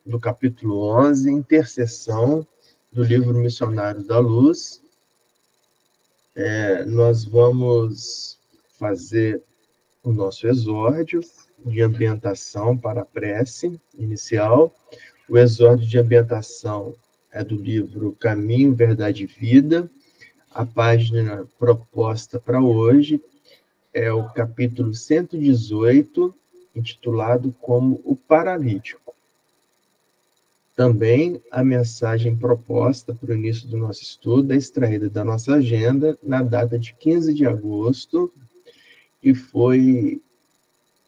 do capítulo 11, Intercessão, do livro Missionários da Luz. Nós vamos fazer o nosso exórdio de ambientação para a prece inicial. O exórdio de ambientação é do livro Caminho, Verdade e Vida. A página proposta para hoje é o capítulo 118, intitulado como O Paralítico. Também a mensagem proposta para o início do nosso estudo é extraída da nossa agenda na data de 15 de agosto e foi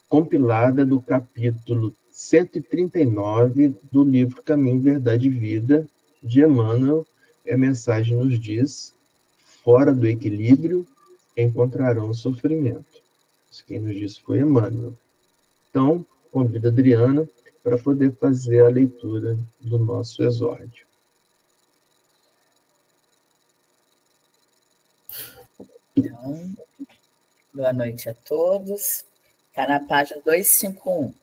compilada do capítulo 139 do livro Caminho, Verdade e Vida, de Emmanuel. A mensagem nos diz: fora do equilíbrio encontrarão sofrimento. Quem nos disse foi Emmanuel. Então, convido a Adriana para poder fazer a leitura do nosso exórdio. Então, boa noite a todos. Está na página 251.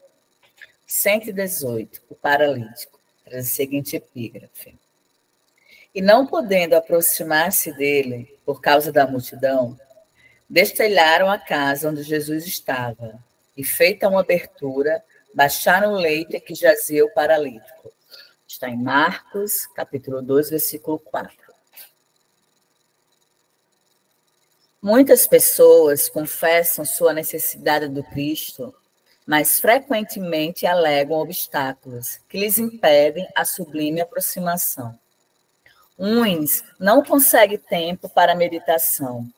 118, o paralítico. Traz a seguinte epígrafe. E não podendo aproximar-se dele por causa da multidão, destelharam a casa onde Jesus estava e, feita uma abertura, baixaram o leito em que jazia o paralítico. Está em Marcos, capítulo 2, versículo 4. Muitas pessoas confessam sua necessidade do Cristo, mas frequentemente alegam obstáculos que lhes impedem a sublime aproximação. Uns não conseguem tempo para a meditação.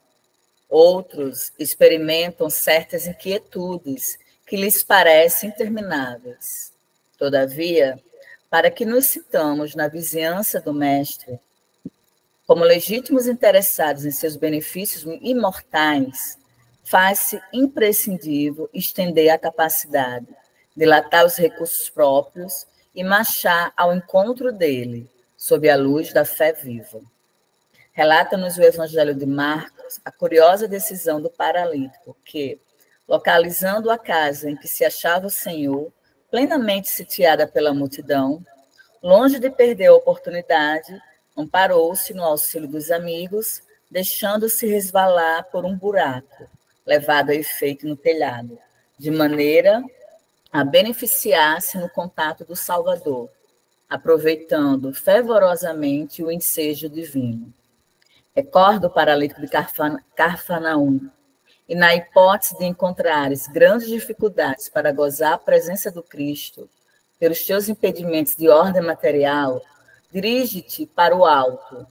Outros experimentam certas inquietudes que lhes parecem intermináveis. Todavia, para que nos sintamos na vizinhança do Mestre, como legítimos interessados em seus benefícios imortais, faz-se imprescindível estender a capacidade, dilatar os recursos próprios e marchar ao encontro dele, sob a luz da fé viva. Relata-nos o Evangelho de Marcos a curiosa decisão do paralítico que, localizando a casa em que se achava o Senhor, plenamente sitiada pela multidão, longe de perder a oportunidade, amparou-se no auxílio dos amigos, deixando-se resvalar por um buraco, levado a efeito no telhado, de maneira a beneficiar-se no contato do Salvador, aproveitando fervorosamente o ensejo divino. Recorda o paralítico de Cafarnaum, e na hipótese de encontrares grandes dificuldades para gozar a presença do Cristo, pelos teus impedimentos de ordem material, dirige-te para o alto,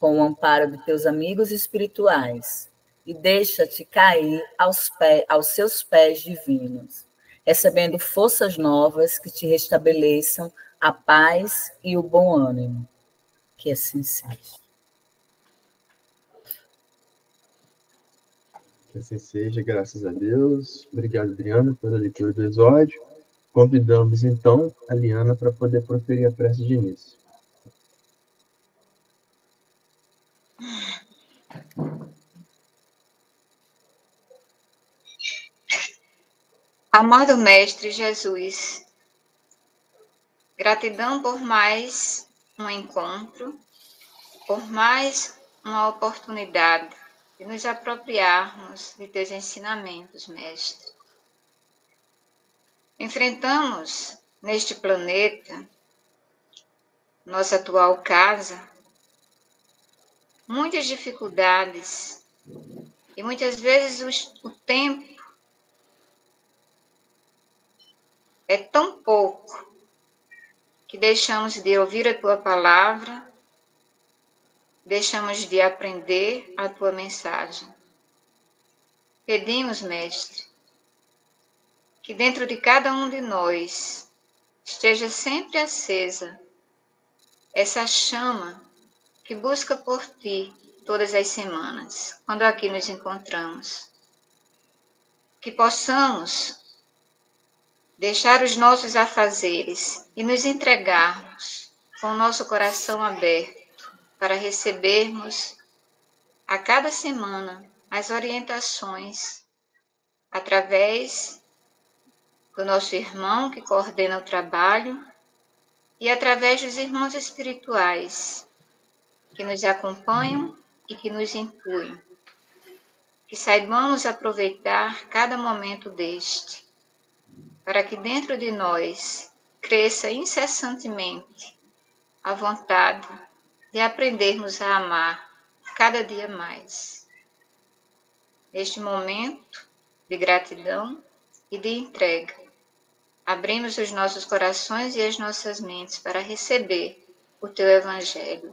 com o amparo de teus amigos espirituais, e deixa-te cair aos seus pés divinos, recebendo forças novas que te restabeleçam a paz e o bom ânimo. Que assim seja. Que assim seja, graças a Deus. Obrigado, Adriana, pela leitura do exórdio. Convidamos, então, a Liana para poder proferir a prece de início. Amado Mestre Jesus, gratidão por mais um encontro, por mais uma oportunidade de nos apropriarmos de teus ensinamentos, Mestre. Enfrentamos neste planeta, nossa atual casa, muitas dificuldades e muitas vezes o tempo é tão pouco que deixamos de ouvir a tua palavra, deixamos de aprender a tua mensagem. Pedimos, Mestre, que dentro de cada um de nós esteja sempre acesa essa chama que busca por ti todas as semanas, quando aqui nos encontramos. Que possamos deixar os nossos afazeres e nos entregarmos com o nosso coração aberto para recebermos a cada semana as orientações através do nosso irmão que coordena o trabalho e através dos irmãos espirituais que nos acompanham e que nos incluem. Que saibamos aproveitar cada momento deste, para que dentro de nós cresça incessantemente a vontade de aprendermos a amar cada dia mais. Neste momento de gratidão e de entrega, abrimos os nossos corações e as nossas mentes para receber o Teu Evangelho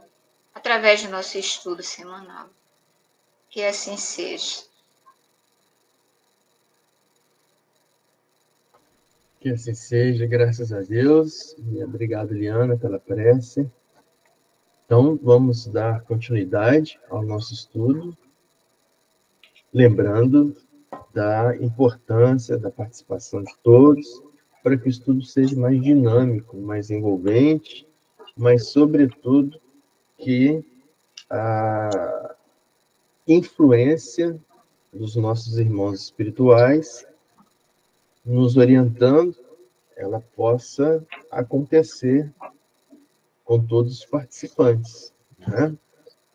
através do nosso estudo semanal. Que assim seja. Que assim seja, graças a Deus. E obrigado, Liana, pela prece. Então, vamos dar continuidade ao nosso estudo, lembrando da importância da participação de todos, para que o estudo seja mais dinâmico, mais envolvente, mas, sobretudo, que a influência dos nossos irmãos espirituais nos orientando, ela possa acontecer com todos os participantes, né?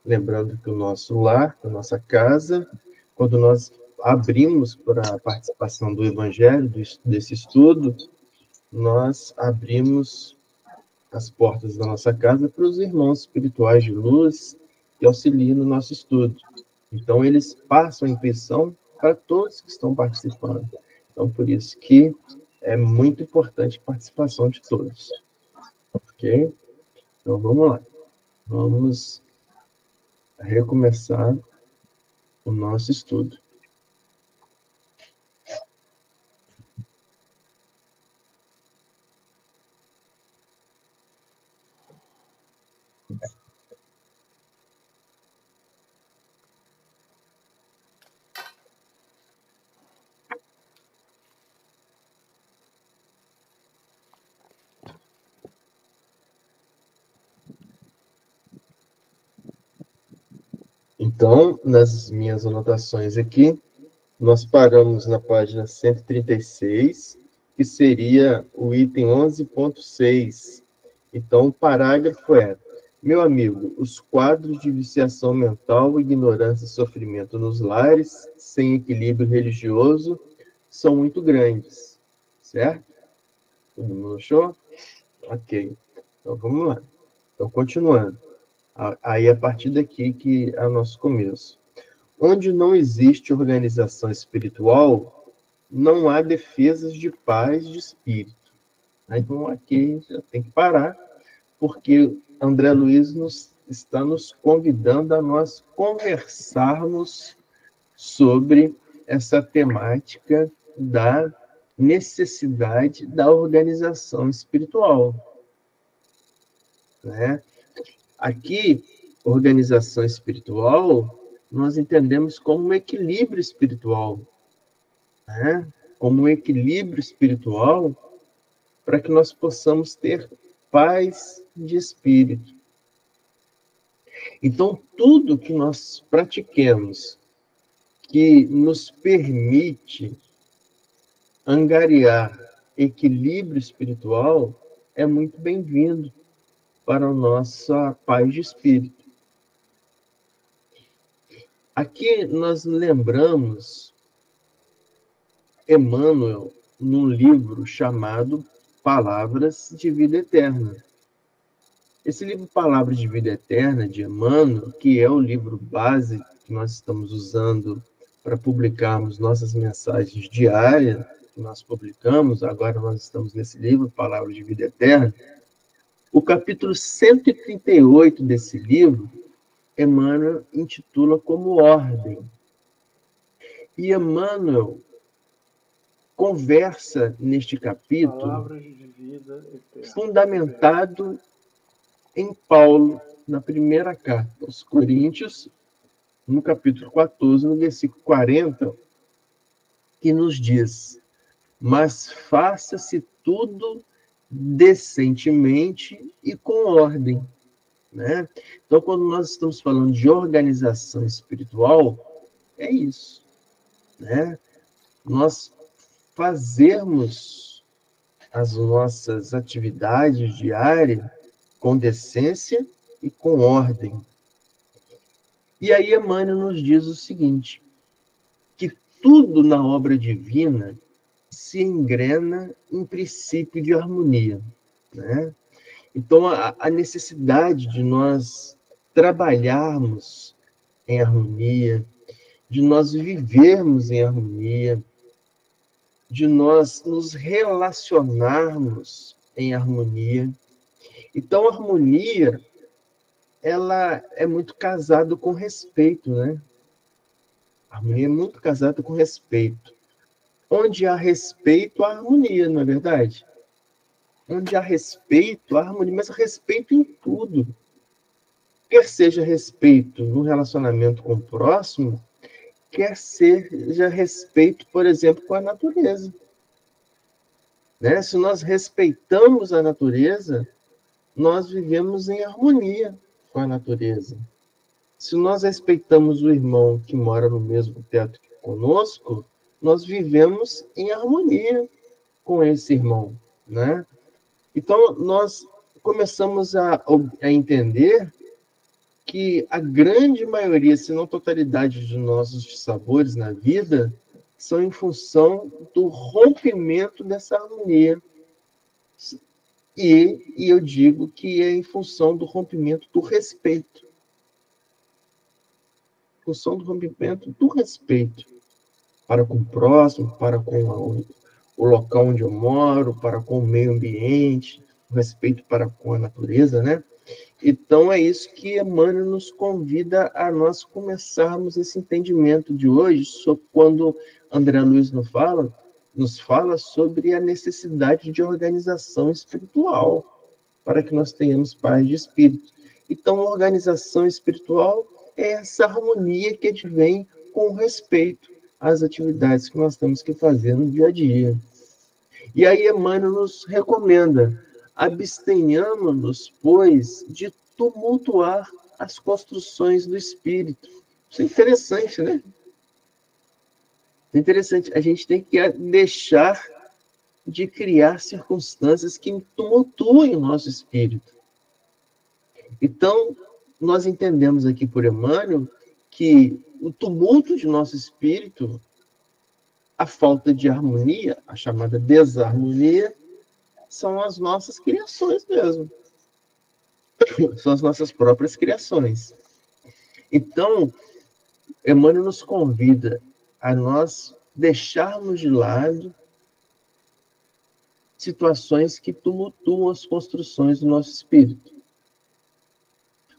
Lembrando que o nosso lar, a nossa casa, quando nós abrimos para a participação do Evangelho, desse estudo, nós abrimos as portas da nossa casa para os irmãos espirituais de luz que auxiliam no nosso estudo. Então, eles passam a intuição para todos que estão participando. Então, por isso que é muito importante a participação de todos. Ok? Então, vamos lá. Vamos recomeçar o nosso estudo. Então, nas minhas anotações aqui, nós paramos na página 136, que seria o item 11.6. Então, o parágrafo é: meu amigo, os quadros de viciação mental, ignorância e sofrimento nos lares, sem equilíbrio religioso, são muito grandes. Certo? Todo mundo achou? Ok. Então, vamos lá. Então, continuando. Aí, a partir daqui que é o nosso começo. Onde não existe organização espiritual, não há defesas de paz de espírito. Então, aqui já tem que parar, porque André Luiz está nos convidando a nós conversarmos sobre essa temática da necessidade da organização espiritual, né? Aqui, organização espiritual, nós entendemos como um equilíbrio espiritual, né? Como um equilíbrio espiritual para que nós possamos ter paz de espírito. Então, tudo que nós pratiquemos que nos permite angariar equilíbrio espiritual é muito bem-vindo para a nossa paz de espírito. Aqui nós lembramos Emmanuel num livro chamado Palavras de Vida Eterna. Esse livro Palavras de Vida Eterna, de Emmanuel, que é o livro base que nós estamos usando para publicarmos nossas mensagens diárias, que nós publicamos, agora nós estamos nesse livro, Palavras de Vida Eterna. O capítulo 138 desse livro, Emmanuel intitula como Ordem. E Emmanuel conversa neste capítulo fundamentado em Paulo, na primeira carta aos Coríntios, no capítulo 14, no versículo 40, que nos diz: mas faça-se tudo decentemente e com ordem, né? Então, quando nós estamos falando de organização espiritual, é isso, né? Nós fazermos as nossas atividades diárias com decência e com ordem. E aí Emmanuel nos diz o seguinte, que tudo na obra divina se engrena em princípio de harmonia, né? Então, a necessidade de nós trabalharmos em harmonia, de nós vivermos em harmonia, de nós nos relacionarmos em harmonia. Então, a harmonia, ela é muito casada com respeito, né? A harmonia é muito casada com respeito. Onde há respeito, há harmonia, não é verdade? Onde há respeito, há harmonia, mas respeito em tudo. Quer seja respeito no relacionamento com o próximo, quer seja respeito, por exemplo, com a natureza. Né? Se nós respeitamos a natureza, nós vivemos em harmonia com a natureza. Se nós respeitamos o irmão que mora no mesmo teto que conosco, nós vivemos em harmonia com esse irmão, né? Então, nós começamos a entender que a grande maioria, se não totalidade, dos nossos sabores na vida são em função do rompimento dessa harmonia. E eu digo que é em função do rompimento do respeito. Em função do rompimento do respeito para com o próximo, para com o local onde eu moro, para com o meio ambiente, o respeito para com a natureza, né? Então, é isso que Emmanuel nos convida a nós começarmos esse entendimento de hoje, quando André Luiz nos fala sobre a necessidade de organização espiritual, para que nós tenhamos paz de espírito. Então, a organização espiritual é essa harmonia que advém com respeito às atividades que nós temos que fazer no dia a dia. E aí Emmanuel nos recomenda: abstenhamos-nos, pois, de tumultuar as construções do espírito. Isso é interessante, né? É interessante. A gente tem que deixar de criar circunstâncias que tumultuem o nosso espírito. Então, nós entendemos aqui por Emmanuel que o tumulto de nosso espírito, a falta de harmonia, a chamada desarmonia, são as nossas criações mesmo. São as nossas próprias criações. Então, Emmanuel nos convida a nós deixarmos de lado situações que tumultuam as construções do nosso espírito,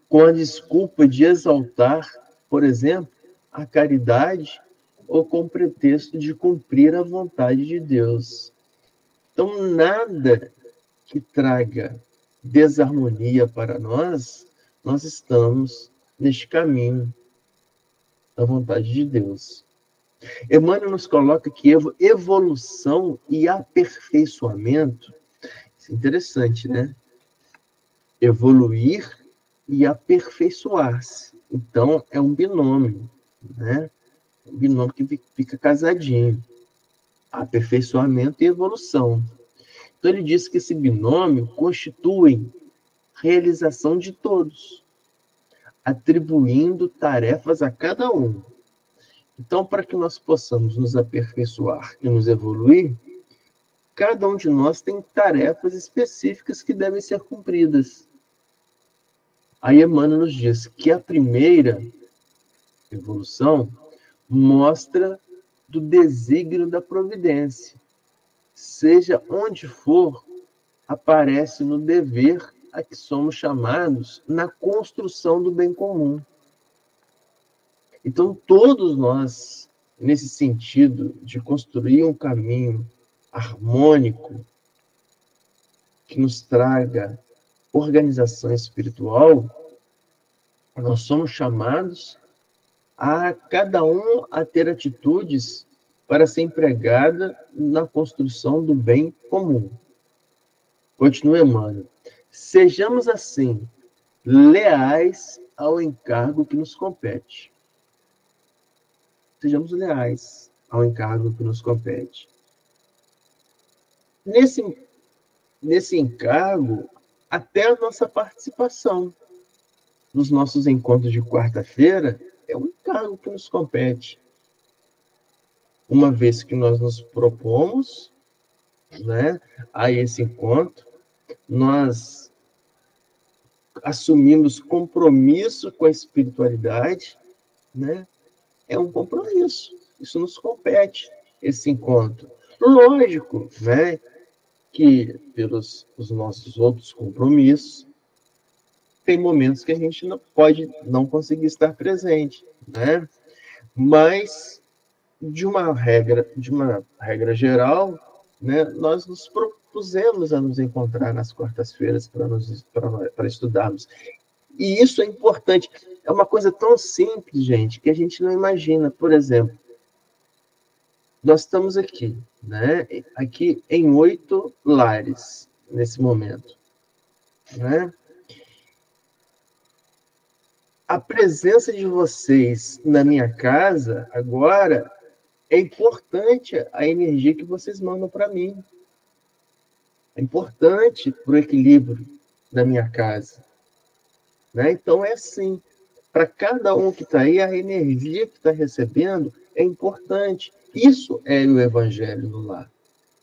com a desculpa de exaltar, por exemplo, a caridade ou com o pretexto de cumprir a vontade de Deus. Então, nada que traga desarmonia para nós estamos neste caminho da vontade de Deus. Emmanuel nos coloca que evolução e aperfeiçoamento, isso é interessante, né? Evoluir e aperfeiçoar-se. Então, é um binômio, né? Um binômio que fica casadinho. Aperfeiçoamento e evolução. Então, ele diz que esse binômio constitui realização de todos, atribuindo tarefas a cada um. Então, para que nós possamos nos aperfeiçoar e nos evoluir, cada um de nós tem tarefas específicas que devem ser cumpridas. Aí Emmanuel nos diz que a primeira evolução mostra do desígnio da providência. Seja onde for, aparece no dever a que somos chamados na construção do bem comum. Então, todos nós, nesse sentido de construir um caminho harmônico que nos traga organização espiritual, nós somos chamados a cada um a ter atitudes para ser empregada na construção do bem comum. Continua Emmanuel. Sejamos, assim, leais ao encargo que nos compete. Sejamos leais ao encargo que nos compete. Nesse nesse encargo até a nossa participação nos nossos encontros de quarta-feira é um encargo que nos compete. Uma vez que nós nos propomos, né, a esse encontro, nós assumimos compromisso com a espiritualidade, né? É um compromisso. Isso nos compete, esse encontro. Lógico, né, que pelos os nossos outros compromissos, tem momentos que a gente não pode não conseguir estar presente, né? Mas de uma regra geral, né, nós nos propusemos a nos encontrar nas quartas-feiras para estudarmos. E isso é importante. É uma coisa tão simples, gente, que a gente não imagina. Por exemplo, nós estamos aqui, né? Aqui em 8 lares, nesse momento, né? A presença de vocês na minha casa, agora, é importante a energia que vocês mandam para mim. É importante para o equilíbrio da minha casa, né? Então, é assim. Para cada um que está aí, a energia que está recebendo é importante. Isso é o Evangelho no lar,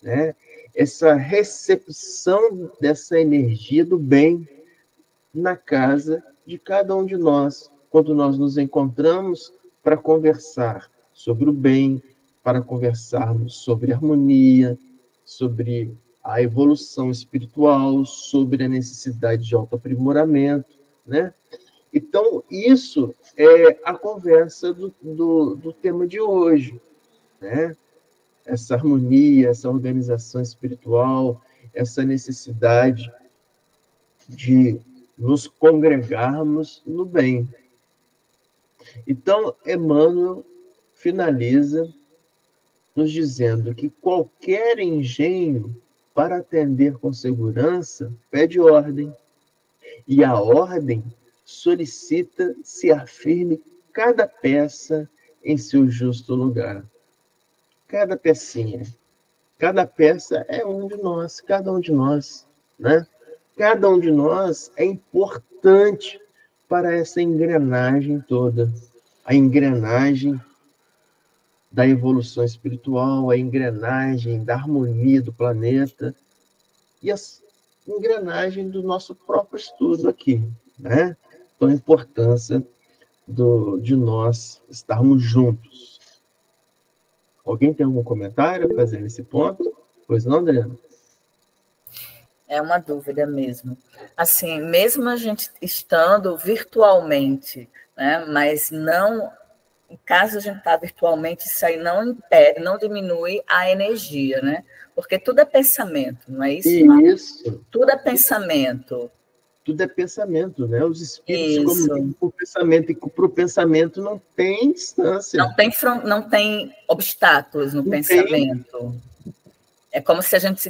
né? Essa recepção dessa energia do bem na casa de cada um de nós, quando nós nos encontramos para conversar sobre o bem, para conversarmos sobre harmonia, sobre a evolução espiritual, sobre a necessidade de autoaprimoramento, né? Então, isso é a conversa do tema de hoje, né? Essa harmonia, essa organização espiritual, essa necessidade de nos congregarmos no bem. Então, Emmanuel finaliza nos dizendo que qualquer engenho para atender com segurança pede ordem, e a ordem solicita se afirme cada peça em seu justo lugar. Cada pecinha. Cada peça é um de nós, cada um de nós, né? Cada um de nós é importante para essa engrenagem toda. A engrenagem da evolução espiritual, a engrenagem da harmonia do planeta e a engrenagem do nosso próprio estudo aqui, né? Então, a importância de nós estarmos juntos. Alguém tem algum comentário a fazer nesse ponto? Pois não, Adriana? É uma dúvida mesmo. Assim, mesmo a gente estando virtualmente, né, mas não, em caso a gente está virtualmente, isso aí não impede, não diminui a energia, né? Porque tudo é pensamento, não é isso? Isso. Tudo é pensamento. Tudo é pensamento, né? Os espíritos se comunicam por pensamento, e para o pensamento não tem distância. Não tem obstáculos no pensamento. É como se a gente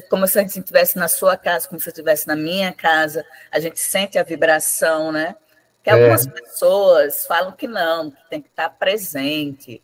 estivesse na sua casa, como se eu estivesse na minha casa, a gente sente a vibração, né? Que algumas pessoas falam que não, que tem que estar presente,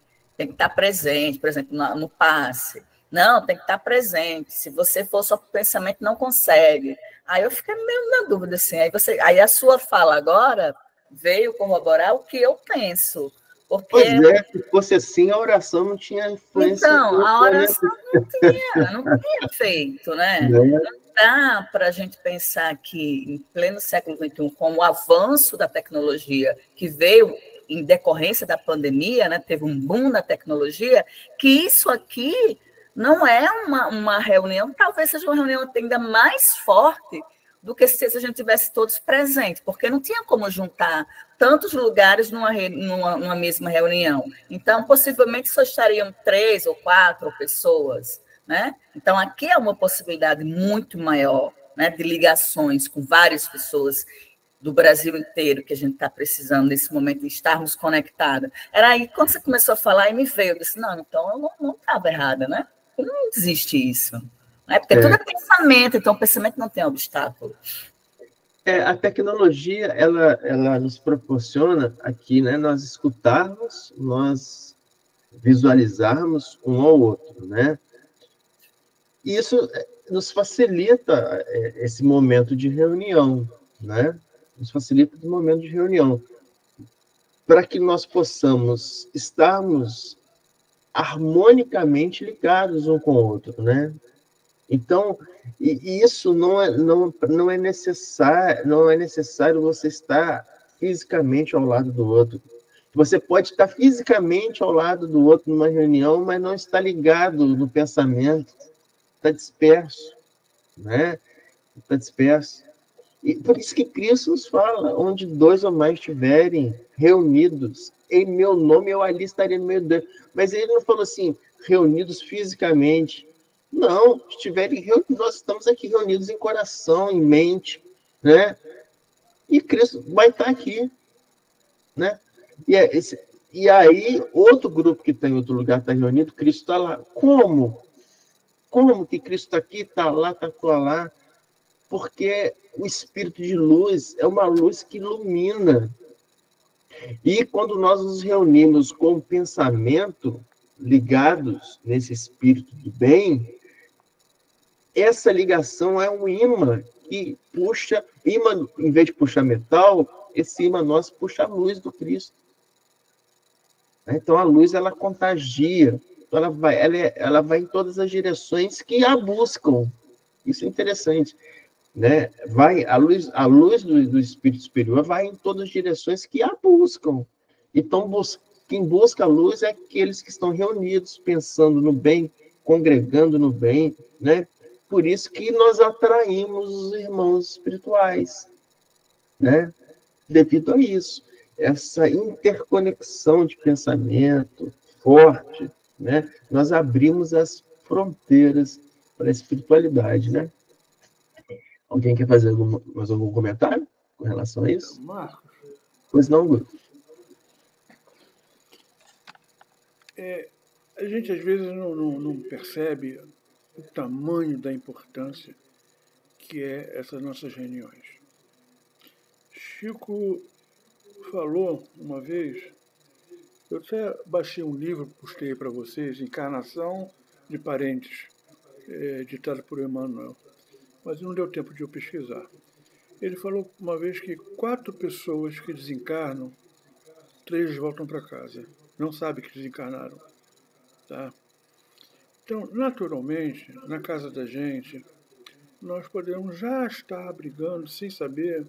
por exemplo, no passe. Não, tem que estar presente. Se você for só para o pensamento, não consegue. Aí eu fiquei meio na dúvida, assim. Aí a sua fala agora veio corroborar o que eu penso. Porque... Pois é, se fosse assim, a oração não tinha influência. Então, a oração não tinha feito, né? Não dá para a gente pensar que, em pleno século XXI, com o avanço da tecnologia, que veio em decorrência da pandemia, né? Teve um boom na tecnologia, que isso aqui não é uma reunião, talvez seja uma reunião ainda mais forte do que se a gente tivesse todos presentes, porque não tinha como juntar tantos lugares numa mesma reunião. Então, possivelmente, só estariam 3 ou 4 pessoas, né? Então, aqui é uma possibilidade muito maior, né, de ligações com várias pessoas do Brasil inteiro que a gente está precisando nesse momento de estarmos conectados. Era aí, quando você começou a falar, e me veio, eu disse, não, então eu não estava errada, né? Não existe isso. Porque tudo é pensamento, então o pensamento não tem obstáculo. A tecnologia, ela nos proporciona aqui, né, nós escutarmos, nós visualizarmos um ao outro, né? E isso nos facilita esse momento de reunião, né? Nos facilita o momento de reunião, para que nós possamos estarmos harmonicamente ligados um com o outro, né? Então, isso não é necessário você estar fisicamente ao lado do outro. Você pode estar fisicamente ao lado do outro numa reunião, mas não está ligado no pensamento, está disperso, né? Está disperso. E por isso que Cristo nos fala, onde 2 ou mais estiverem reunidos, em meu nome eu ali estarei no meio deles. Mas ele não falou assim, reunidos fisicamente. Não, estiverem reunidos, nós estamos aqui reunidos em coração, em mente, né? E Cristo vai estar aqui, né? E aí, outro grupo que está em outro lugar está reunido, Cristo está lá. Como? Como que Cristo está aqui, está lá, está lá? Porque o espírito de luz é uma luz que ilumina. E quando nós nos reunimos com o pensamento ligados nesse espírito do bem, essa ligação é um imã que puxa, imã, em vez de puxar metal, esse imã nosso puxa a luz do Cristo. Então a luz, ela contagia, ela vai em todas as direções que a buscam. Isso é interessante, né? A luz do Espírito Superior vai em todas as direções que a buscam. Então, quem busca a luz é aqueles que estão reunidos, pensando no bem, congregando no bem, né? Por isso que nós atraímos os irmãos espirituais, né? Devido a isso, essa interconexão de pensamento forte, né? Nós abrimos as fronteiras para a espiritualidade, né? Alguém quer fazer mais algum comentário com relação a isso? Marcos. Pois não, Guto. A gente, às vezes, não percebe o tamanho da importância que é essas nossas reuniões. Chico falou uma vez, eu até baixei um livro, postei para vocês, Encarnação de Parentes, ditado por Emmanuel, mas não deu tempo de eu pesquisar. Ele falou uma vez que 4 pessoas que desencarnam, 3 voltam para casa. Não sabem que desencarnaram. Tá? Então, naturalmente, na casa da gente, nós podemos já estar abrigando, sem saber,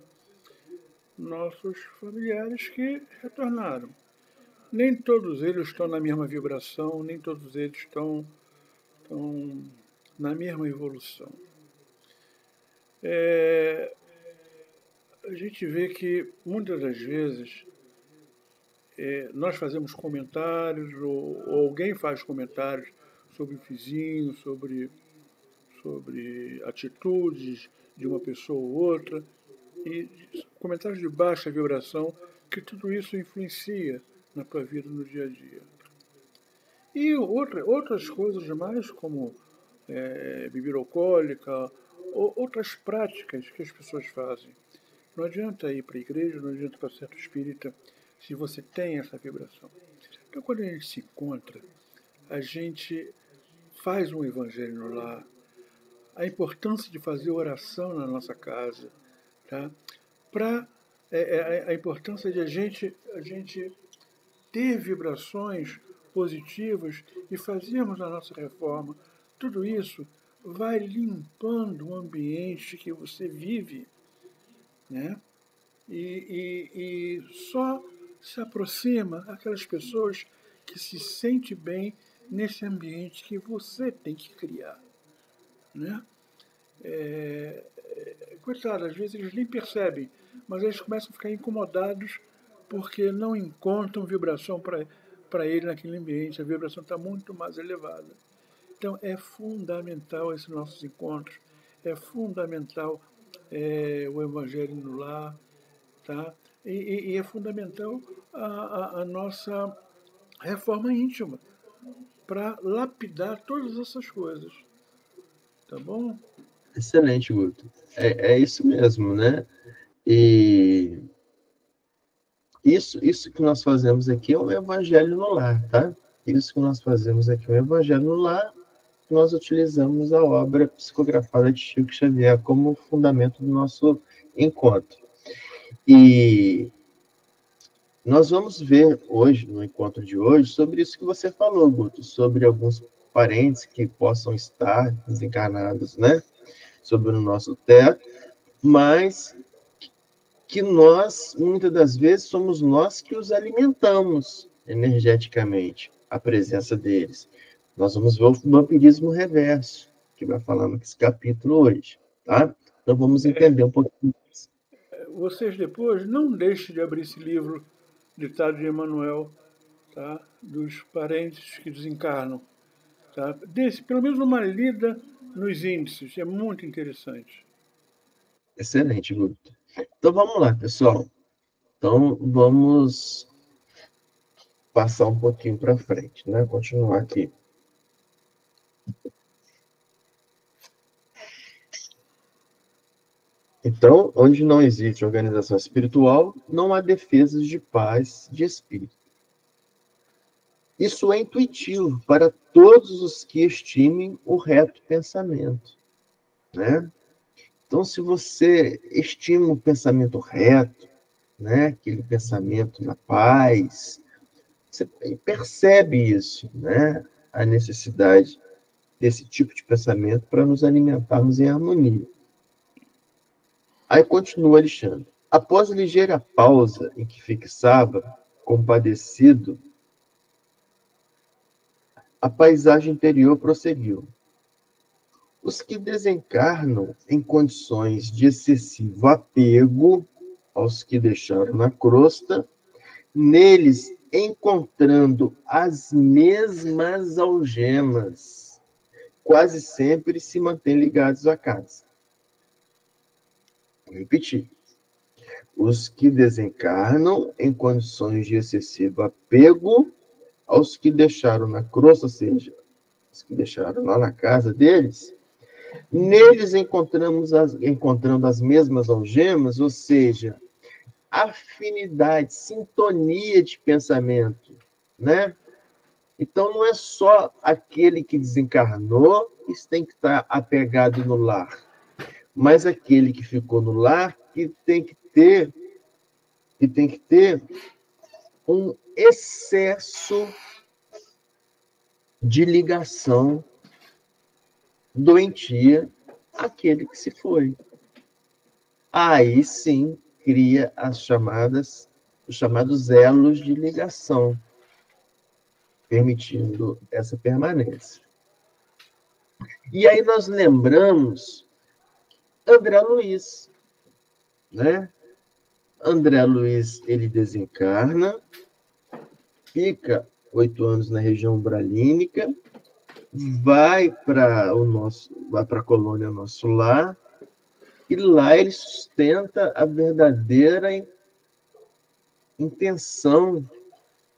nossos familiares que retornaram. Nem todos eles estão na mesma vibração, nem todos eles estão na mesma evolução. A gente vê que, muitas das vezes, nós fazemos comentários, ou alguém faz comentários sobre o vizinho, sobre atitudes de uma pessoa ou outra, e comentários de baixa vibração, que tudo isso influencia na tua vida no dia a dia. E outras coisas mais, como bebida alcoólica, ou outras práticas que as pessoas fazem. Não adianta ir para a igreja, não adianta para o centro espírita, se você tem essa vibração. Então, quando a gente se encontra, a gente faz um evangelho no lar, a importância de fazer oração na nossa casa, tá? A importância de a gente ter vibrações positivas e fazermos a nossa reforma. Tudo isso vai limpando o ambiente que você vive, né? E só se aproxima aquelas pessoas que se sentem bem nesse ambiente que você tem que criar, né? Coitado, às vezes eles nem percebem, mas eles começam a ficar incomodados porque não encontram vibração para ele naquele ambiente. A vibração está muito mais elevada. Então, é fundamental esses nossos encontros, é fundamental o Evangelho no lar, tá? E é fundamental a nossa reforma íntima para lapidar todas essas coisas. Tá bom? Excelente, Guto. É isso mesmo, né? E isso que nós fazemos aqui é o Evangelho no lar, tá? Isso que nós fazemos aqui é o Evangelho no lar, nós utilizamos a obra psicografada de Chico Xavier como fundamento do nosso encontro. E nós vamos ver hoje, no encontro de hoje, sobre isso que você falou, Guto, sobre alguns parentes que possam estar desencarnados, né, sobre o nosso teto, mas que nós, muitas das vezes, somos nós que os alimentamos energeticamente, a presença deles. Nós vamos ver o vampirismo reverso, que vai falar nesse capítulo hoje, tá? Então vamos entender um pouquinho isso. Vocês depois não deixem de abrir esse livro, ditado de Emmanuel, tá? Dos parentes que desencarnam. Tá? Desse, pelo menos uma lida nos índices, é muito interessante. Excelente, Guto. Então vamos lá, pessoal. Então vamos passar um pouquinho para frente, né? Continuar aqui. Então, onde não existe organização espiritual, não há defesas de paz de espírito. Isso é intuitivo para todos os que estimem o reto pensamento, né? Então, se você estima o pensamento reto, né, aquele pensamento na paz, você percebe isso, né, a necessidade desse tipo de pensamento para nos alimentarmos em harmonia. Aí continua Alexandre. Após ligeira pausa em que fixava, compadecido, a paisagem interior prosseguiu. Os que desencarnam em condições de excessivo apego aos que deixaram na crosta, neles encontrando as mesmas algemas, quase sempre se mantêm ligados à casa. Vou repetir. Os que desencarnam em condições de excessivo apego aos que deixaram na crosta, ou seja, os que deixaram lá na casa deles, neles encontrando as mesmas algemas, ou seja, afinidade, sintonia de pensamento, né? Então, não é só aquele que desencarnou que tem que estar apegado no lar, mas aquele que ficou no lar que tem que ter um excesso de ligação doentia àquele que se foi. Aí sim cria os chamados elos de ligação, permitindo essa permanência. E aí nós lembramos André Luiz, né? André Luiz, ele desencarna, fica 8 anos na região umbralínica, vai para a colônia Nosso Lar, e lá ele sustenta a verdadeira intenção,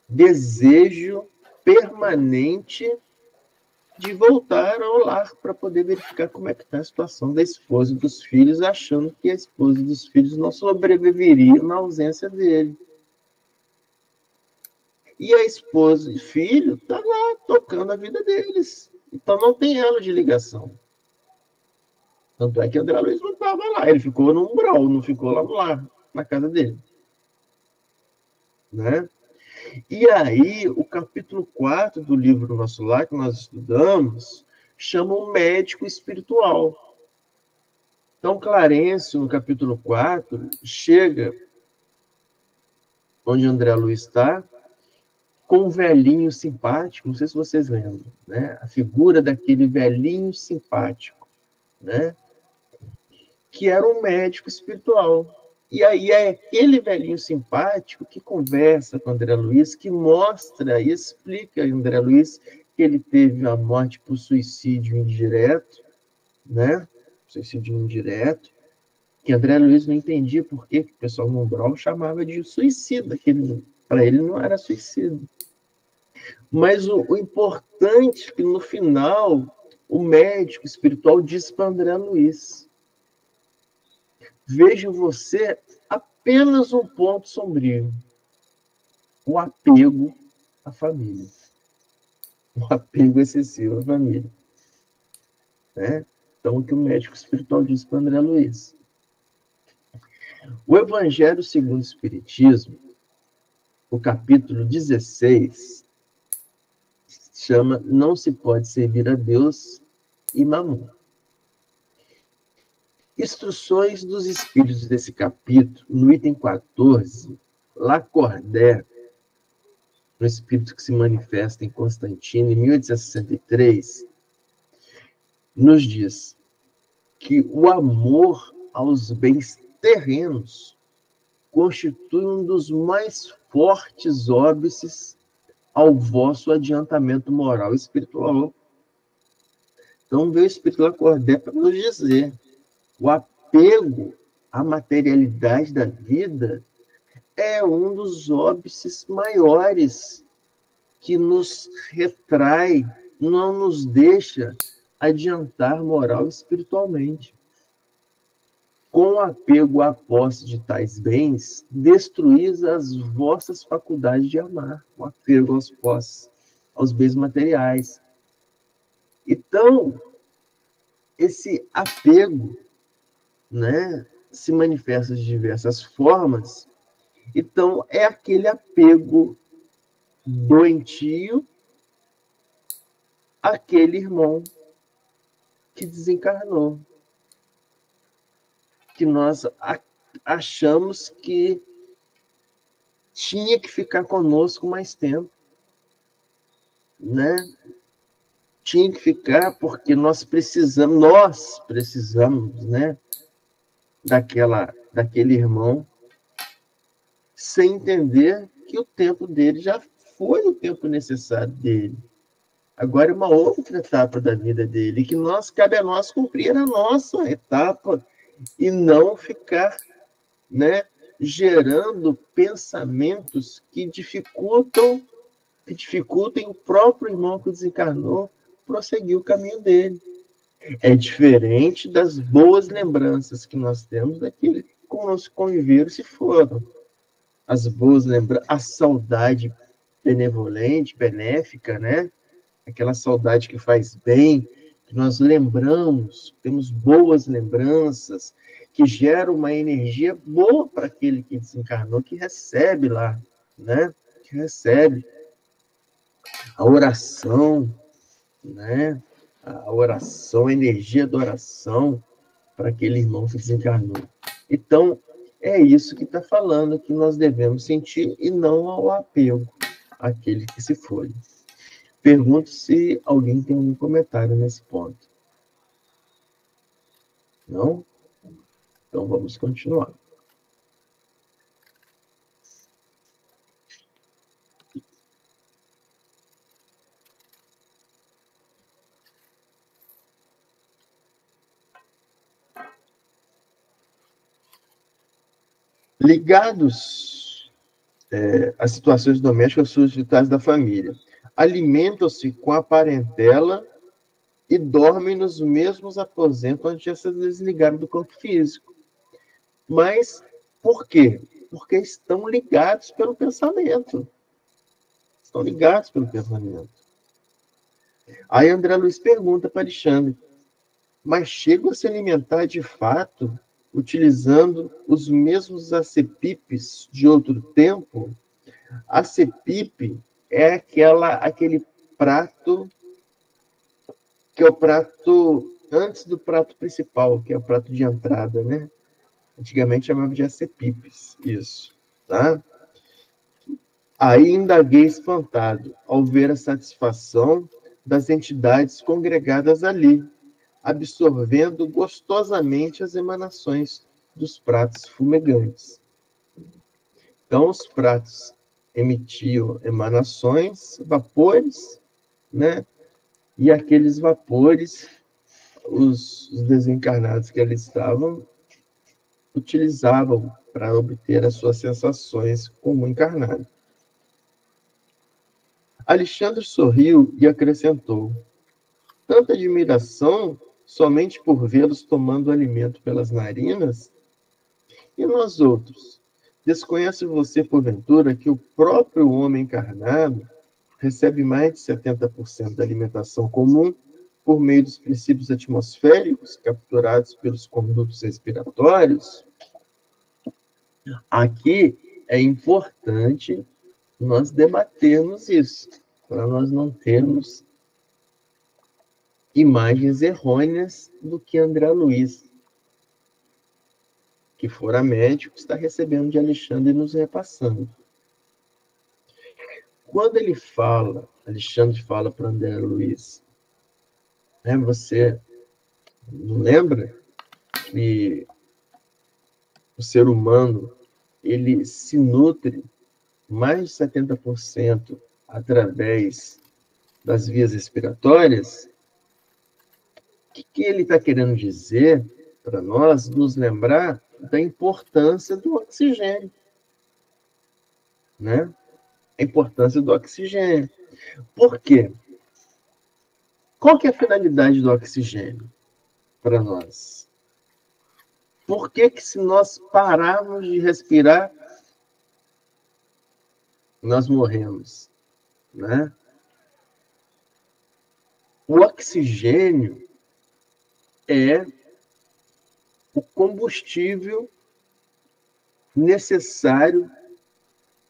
desejo permanente de voltar ao lar para poder verificar como é que está a situação da esposa e dos filhos, achando que a esposa e dos filhos não sobreviveriam na ausência dele. E a esposa e filho estão lá tocando a vida deles. Então não tem elo de ligação. Tanto é que André Luiz não estava lá, ele ficou no umbral, não ficou lá no lar, na casa dele. Né? E aí, o capítulo 4 do livro Nosso Lar, que nós estudamos, chama o médico espiritual. Então, Clarencio, no capítulo 4, chega onde André Luiz está, com um velhinho simpático, não sei se vocês lembram, né? A figura daquele velhinho simpático, né? Que era um médico espiritual. E aí é aquele velhinho simpático que conversa com André Luiz, que mostra e explica a André Luiz que ele teve a morte por suicídio indireto, né? Suicídio indireto, que André Luiz não entendia por que o pessoal no umbral chamava de suicida, que para ele não era suicida. Mas o importante é que no final o médico espiritual disse para André Luiz: veja você apenas um ponto sombrio: o apego à família. O apego excessivo à família. né? Então, o que o médico espiritual diz para André Luiz. O Evangelho segundo o Espiritismo, o capítulo 16, chama Não se pode servir a Deus e Mamon. Instruções dos Espíritos desse capítulo, no item 14, Lacordaire, no Espírito que se manifesta em Constantino, em 1863, nos diz que o amor aos bens terrenos constitui um dos mais fortes óbices ao vosso adiantamento moral e espiritual. Então, veio o Espírito Lacordaire para nos dizer: o apego à materialidade da vida é um dos óbices maiores que nos retrai, não nos deixa adiantar moral e espiritualmente. Com apego à posse de tais bens, destruís as vossas faculdades de amar, o apego às posses, aos bens materiais. Então, esse apego, né, se manifesta de diversas formas. Então, é aquele apego doentio àquele irmão que desencarnou, que nós achamos que tinha que ficar conosco mais tempo, né? Tinha que ficar porque nós precisamos, né, daquele irmão, sem entender que o tempo dele já foi o tempo necessário dele. Agora é uma outra etapa da vida dele, que cabe a nós cumprir a nossa etapa e não ficar, né, gerando pensamentos que dificultem o próprio irmão que desencarnou prosseguir o caminho dele. É diferente das boas lembranças que nós temos daquele que conosco conviveram se foram. As boas lembranças, a saudade benevolente, benéfica, né? Aquela saudade que faz bem, que nós lembramos, temos boas lembranças, que geram uma energia boa para aquele que desencarnou, que recebe lá, né? Que recebe a oração, né? A oração, a energia da oração para aquele irmão que desencarnou. Então, é isso que está falando, que nós devemos sentir e não ao apego àquele que se foi. Pergunto se alguém tem algum comentário nesse ponto. Não? Então vamos continuar. Ligados às situações domésticas suscitadas da família, alimentam-se com a parentela e dormem nos mesmos aposentos onde já se desligaram do corpo físico. Mas por quê? Porque estão ligados pelo pensamento. Estão ligados pelo pensamento. Aí André Luiz pergunta para Alexandre: mas chegam a se alimentar de fato utilizando os mesmos acepipes de outro tempo? Acepipe é aquele prato que é o prato antes do prato principal, que é o prato de entrada, né? Antigamente chamava de acepipes, isso, tá? Aí indaguei espantado ao ver a satisfação das entidades congregadas ali, absorvendo gostosamente as emanações dos pratos fumegantes. Então, os pratos emitiam emanações, vapores, né? E aqueles vapores, os desencarnados que ali estavam, utilizavam para obter as suas sensações como encarnado. Alexandre sorriu e acrescentou: tanta admiração somente por vê-los tomando alimento pelas narinas? E nós outros? Desconhece você, porventura, que o próprio homem encarnado recebe mais de 70% da alimentação comum por meio dos princípios atmosféricos capturados pelos condutos respiratórios, aqui é importante nós debatermos isso, para nós não termos imagens errôneas do que André Luiz, que fora médico, está recebendo de Alexandre e nos repassando. Quando ele fala, Alexandre fala para André Luiz, né, você não lembra que o ser humano ele se nutre mais de 70% através das vias respiratórias? O que ele está querendo dizer para nós, nos lembrar da importância do oxigênio, né? A importância do oxigênio. Por quê? Qual que é a finalidade do oxigênio para nós? Por que que se nós pararmos de respirar, nós morremos, né? O oxigênio é o combustível necessário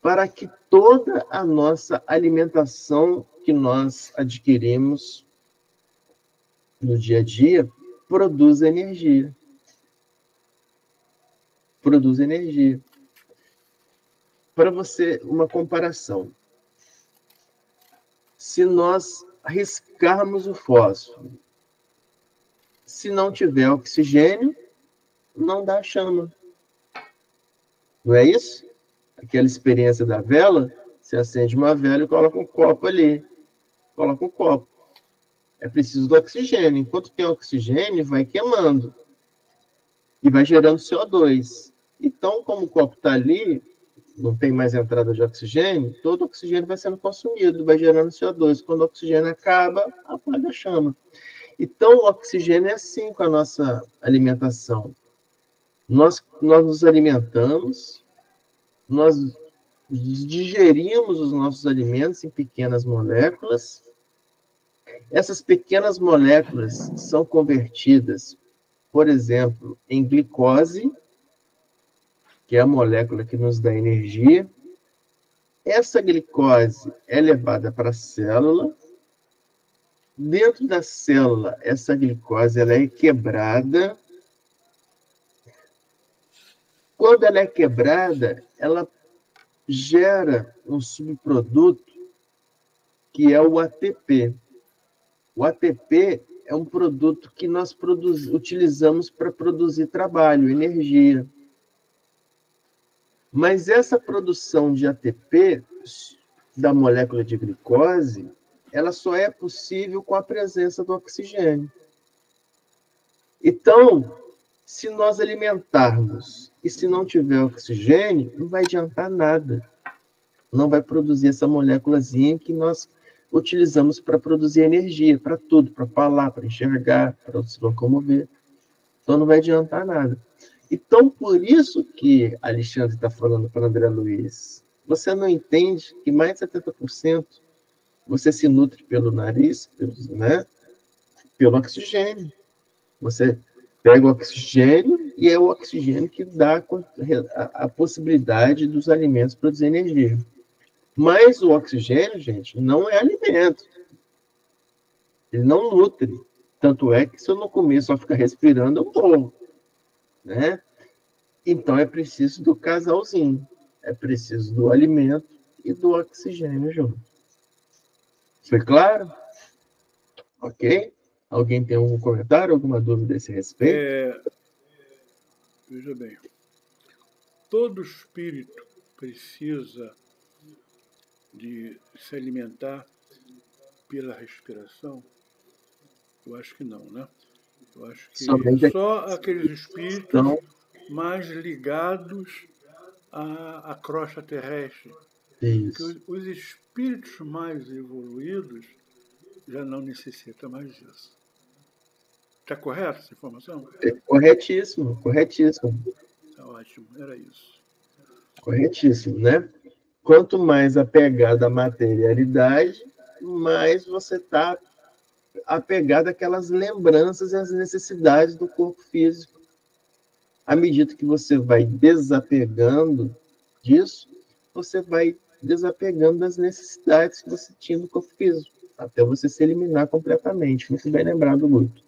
para que toda a nossa alimentação que nós adquirimos no dia a dia produza energia. Produz energia. Para você, uma comparação. Se nós riscarmos o fósforo, se não tiver oxigênio, não dá chama. Não é isso? Aquela experiência da vela, você acende uma vela e coloca um copo ali. Coloca um copo. É preciso do oxigênio. Enquanto tem oxigênio, vai queimando. E vai gerando CO2. Então, como o copo está ali, não tem mais entrada de oxigênio, todo o oxigênio vai sendo consumido, vai gerando CO2. Quando o oxigênio acaba, apaga a chama. Então, o oxigênio é assim com a nossa alimentação. Nós nos alimentamos, nós digerimos os nossos alimentos em pequenas moléculas. Essas pequenas moléculas são convertidas, por exemplo, em glicose, que é a molécula que nos dá energia. Essa glicose é levada para a célula. Dentro da célula, essa glicose ela é quebrada. Quando ela é quebrada, ela gera um subproduto que é o ATP. O ATP é um produto que nós utilizamos para produzir trabalho, energia. Mas essa produção de ATP, da molécula de glicose, ela só é possível com a presença do oxigênio. Então, se nós alimentarmos e se não tiver oxigênio, não vai adiantar nada. Não vai produzir essa moléculazinha que nós utilizamos para produzir energia, para tudo, para falar, para enxergar, para se locomover. Então, não vai adiantar nada. Então, por isso que Alexandre está falando para André Luiz, você não entende que mais de 70% você se nutre pelo nariz, pelo oxigênio. Você pega o oxigênio e é o oxigênio que dá a possibilidade dos alimentos produzir energia. Mas o oxigênio, gente, não é alimento. Ele não nutre. Tanto é que se eu não comer só ficar respirando, eu morro. Né? Então é preciso do casalzinho. É preciso do alimento e do oxigênio junto. Foi claro? Ok? Alguém tem algum comentário, alguma dúvida a esse respeito? Veja bem. Todo espírito precisa de se alimentar pela respiração? Eu acho que não, né? Eu acho que só aqueles espíritos mais ligados à crosta terrestre. Isso. Porque os espíritos mais evoluídos já não necessitam mais disso. Está correta essa informação? É corretíssimo, corretíssimo. Está ótimo, era isso. Corretíssimo, né? Quanto mais apegado à materialidade, mais você está apegado àquelas lembranças e às necessidades do corpo físico. À medida que você vai desapegando disso, você vai desapegando das necessidades que você tinha do corpo físico, até você se eliminar completamente. Muito bem lembrado, Guto.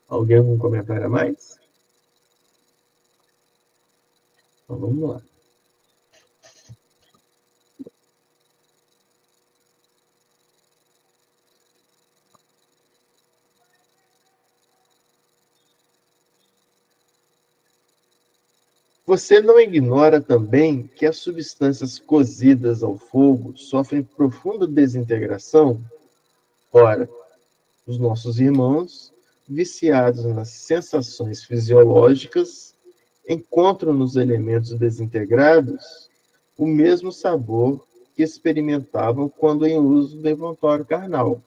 Alguém algum comentário a mais? Então, vamos lá. Você não ignora também que as substâncias cozidas ao fogo sofrem profunda desintegração? Ora, os nossos irmãos, viciados nas sensações fisiológicas, encontram nos elementos desintegrados o mesmo sabor que experimentavam quando em uso do envoltório carnal.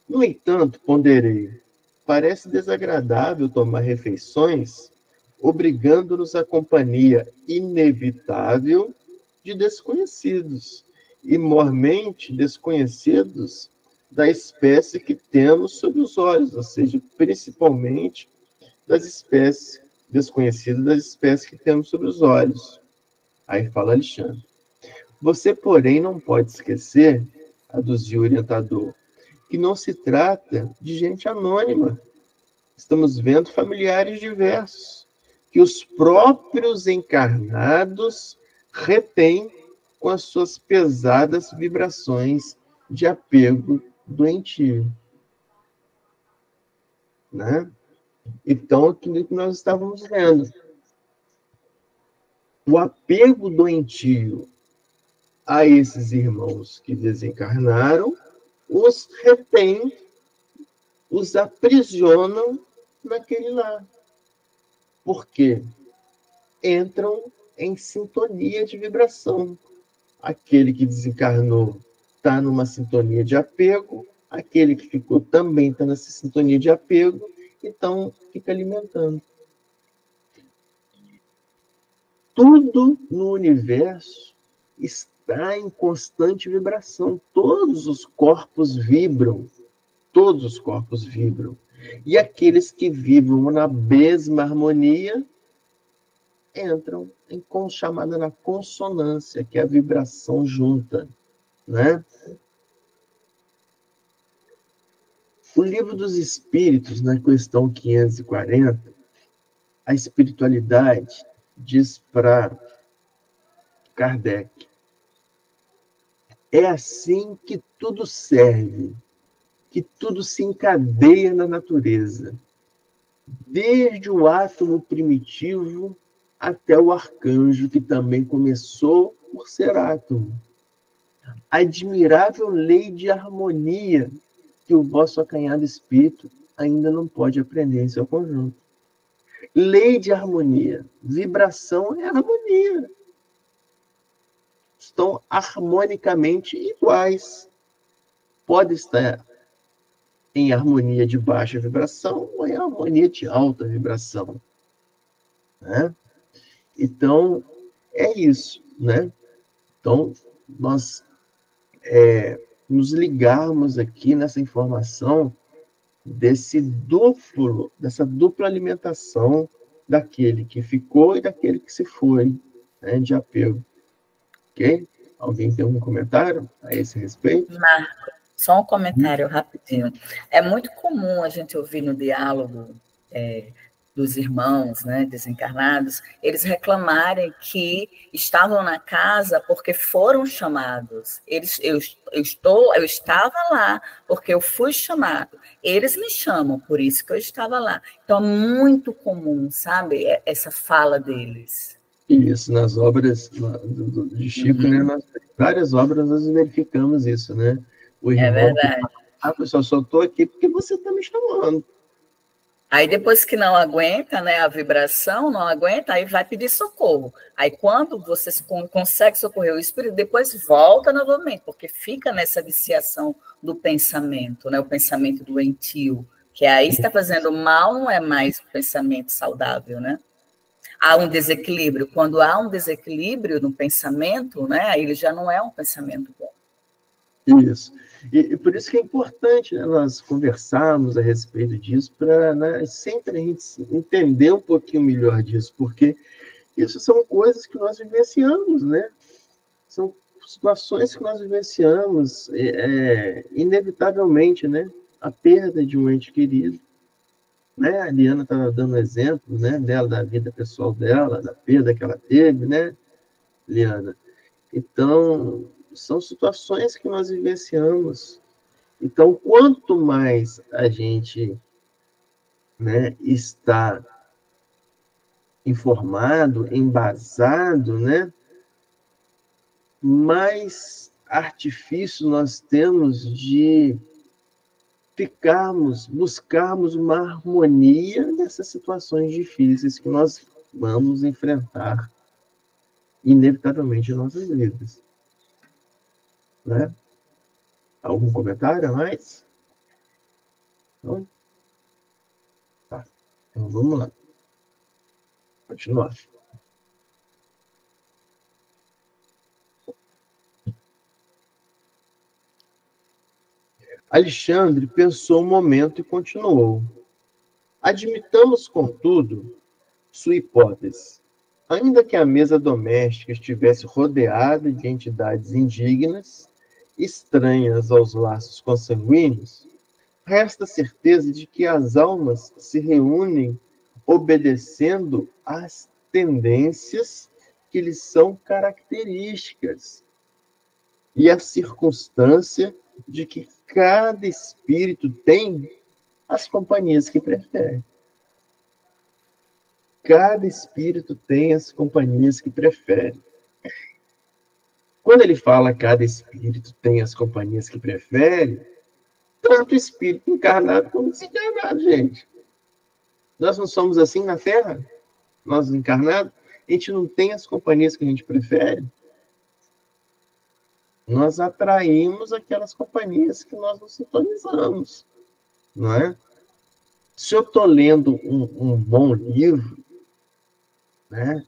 No entanto, ponderei, parece desagradável tomar refeições obrigando-nos à companhia inevitável de desconhecidos, e mormente desconhecidos da espécie que temos sob os olhos, ou seja, principalmente das espécies desconhecidas das espécies que temos sob os olhos. Aí fala Alexandre. Você, porém, não pode esquecer, aduziu o orientador, que não se trata de gente anônima. Estamos vendo familiares diversos, que os próprios encarnados retêm com as suas pesadas vibrações de apego doentio. Né? Então, aquilo que nós estávamos vendo. O apego doentio a esses irmãos que desencarnaram os retém, os aprisionam naquele lar. Porque entram em sintonia de vibração. Aquele que desencarnou está numa sintonia de apego, aquele que ficou também está nessa sintonia de apego, então fica alimentando. Tudo no universo está em constante vibração. Todos os corpos vibram. Todos os corpos vibram. E aqueles que vibram na mesma harmonia entram em chamada na consonância, que é a vibração junta, né? O Livro dos Espíritos, na questão 540, a espiritualidade diz para Kardec: é assim que tudo serve, que tudo se encadeia na natureza, desde o átomo primitivo até o arcanjo, que também começou por ser átomo. Admirável lei de harmonia que o vosso acanhado espírito ainda não pode aprender em seu conjunto. Lei de harmonia. Vibração é harmonia. Estão harmonicamente iguais. Pode estar em harmonia de baixa vibração ou em harmonia de alta vibração. Né? Então, é isso. Né? Então, nós nos ligarmos aqui nessa informação dessa dupla alimentação daquele que ficou e daquele que se foi, né, de apego. Ok? Alguém tem algum comentário a esse respeito? Marco, só um comentário rapidinho. É muito comum a gente ouvir no diálogo dos irmãos, né, desencarnados, eles reclamarem que estavam na casa porque foram chamados. Eu estava lá porque eu fui chamado. Eles me chamam, por isso que eu estava lá. Então, é muito comum, sabe, essa fala deles. Isso, nas obras de Chico, né, várias obras nós verificamos isso, né? O irmão, é verdade. Pessoal, só estou aqui porque você está me chamando. Aí depois que não aguenta, né, a vibração não aguenta, aí vai pedir socorro. Aí quando você consegue socorrer o espírito, depois volta novamente, porque fica nessa viciação do pensamento, né, o pensamento doentio, que aí está fazendo mal, não é mais um pensamento saudável, né? Há um desequilíbrio. Quando há um desequilíbrio no pensamento, né, aí ele já não é um pensamento bom. Isso. E por isso que é importante, né, nós conversarmos a respeito disso, para, né, sempre a gente entender um pouquinho melhor disso, porque isso são coisas que nós vivenciamos, né? São situações que nós vivenciamos, inevitavelmente, né? A perda de um ente querido, né? A Liana estava dando exemplo, né, dela, da vida pessoal dela, da perda que ela teve, né, Liana? Então, são situações que nós vivenciamos. Então, quanto mais a gente, né, está informado, embasado, né, mais artifício nós temos de buscarmos uma harmonia nessas situações difíceis que nós vamos enfrentar inevitavelmente em nossas vidas. Né? Algum comentário a mais? Não? Tá. Então vamos lá. Continuar. Alexandre pensou um momento e continuou. Admitamos, contudo, sua hipótese. Ainda que a mesa doméstica estivesse rodeada de entidades indignas, estranhas aos laços consanguíneos, resta a certeza de que as almas se reúnem obedecendo às tendências que lhes são características e a circunstância de que cada espírito tem as companhias que prefere. Cada espírito tem as companhias que prefere. Quando ele fala cada espírito tem as companhias que prefere, tanto espírito encarnado como desencarnado, gente. Nós não somos assim na Terra? Nós encarnados? A gente não tem as companhias que a gente prefere? Nós atraímos aquelas companhias que nós nos sintonizamos, não é? Se eu estou lendo um bom livro, né,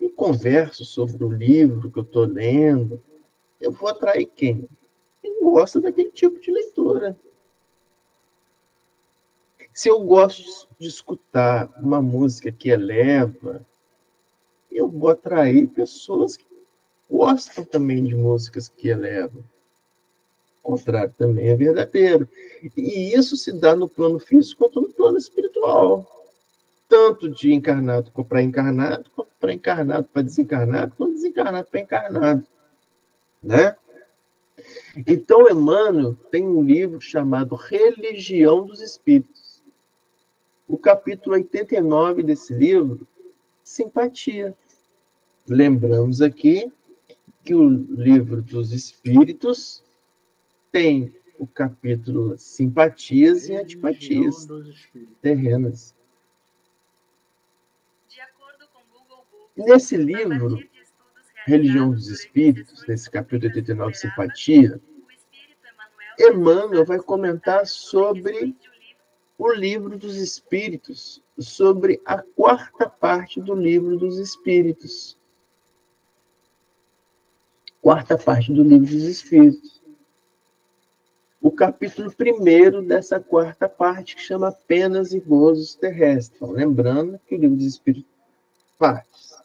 e converso sobre o livro que eu estou lendo, eu vou atrair quem? Quem gosta daquele tipo de leitura. Se eu gosto de escutar uma música que eleva, eu vou atrair pessoas que gostam também de músicas que elevam. O contrário também é verdadeiro. E isso se dá no plano físico quanto no plano espiritual. Tanto de encarnado para encarnado, quanto para encarnado para desencarnado, quanto desencarnado para encarnado. Né? Então, Emmanuel tem um livro chamado Religião dos Espíritos. O capítulo 89 desse livro, simpatia. Lembramos aqui que o livro dos Espíritos tem o capítulo simpatias e antipatias terrenas. Nesse livro, Religião dos Espíritos, nesse capítulo 89, simpatia, Emmanuel vai comentar sobre o livro dos Espíritos, sobre a quarta parte do livro dos Espíritos. Quarta parte do livro dos Espíritos. O capítulo 1º dessa quarta parte, que chama Penas e Gozos Terrestres. Então, lembrando que o livro dos Espíritos partes.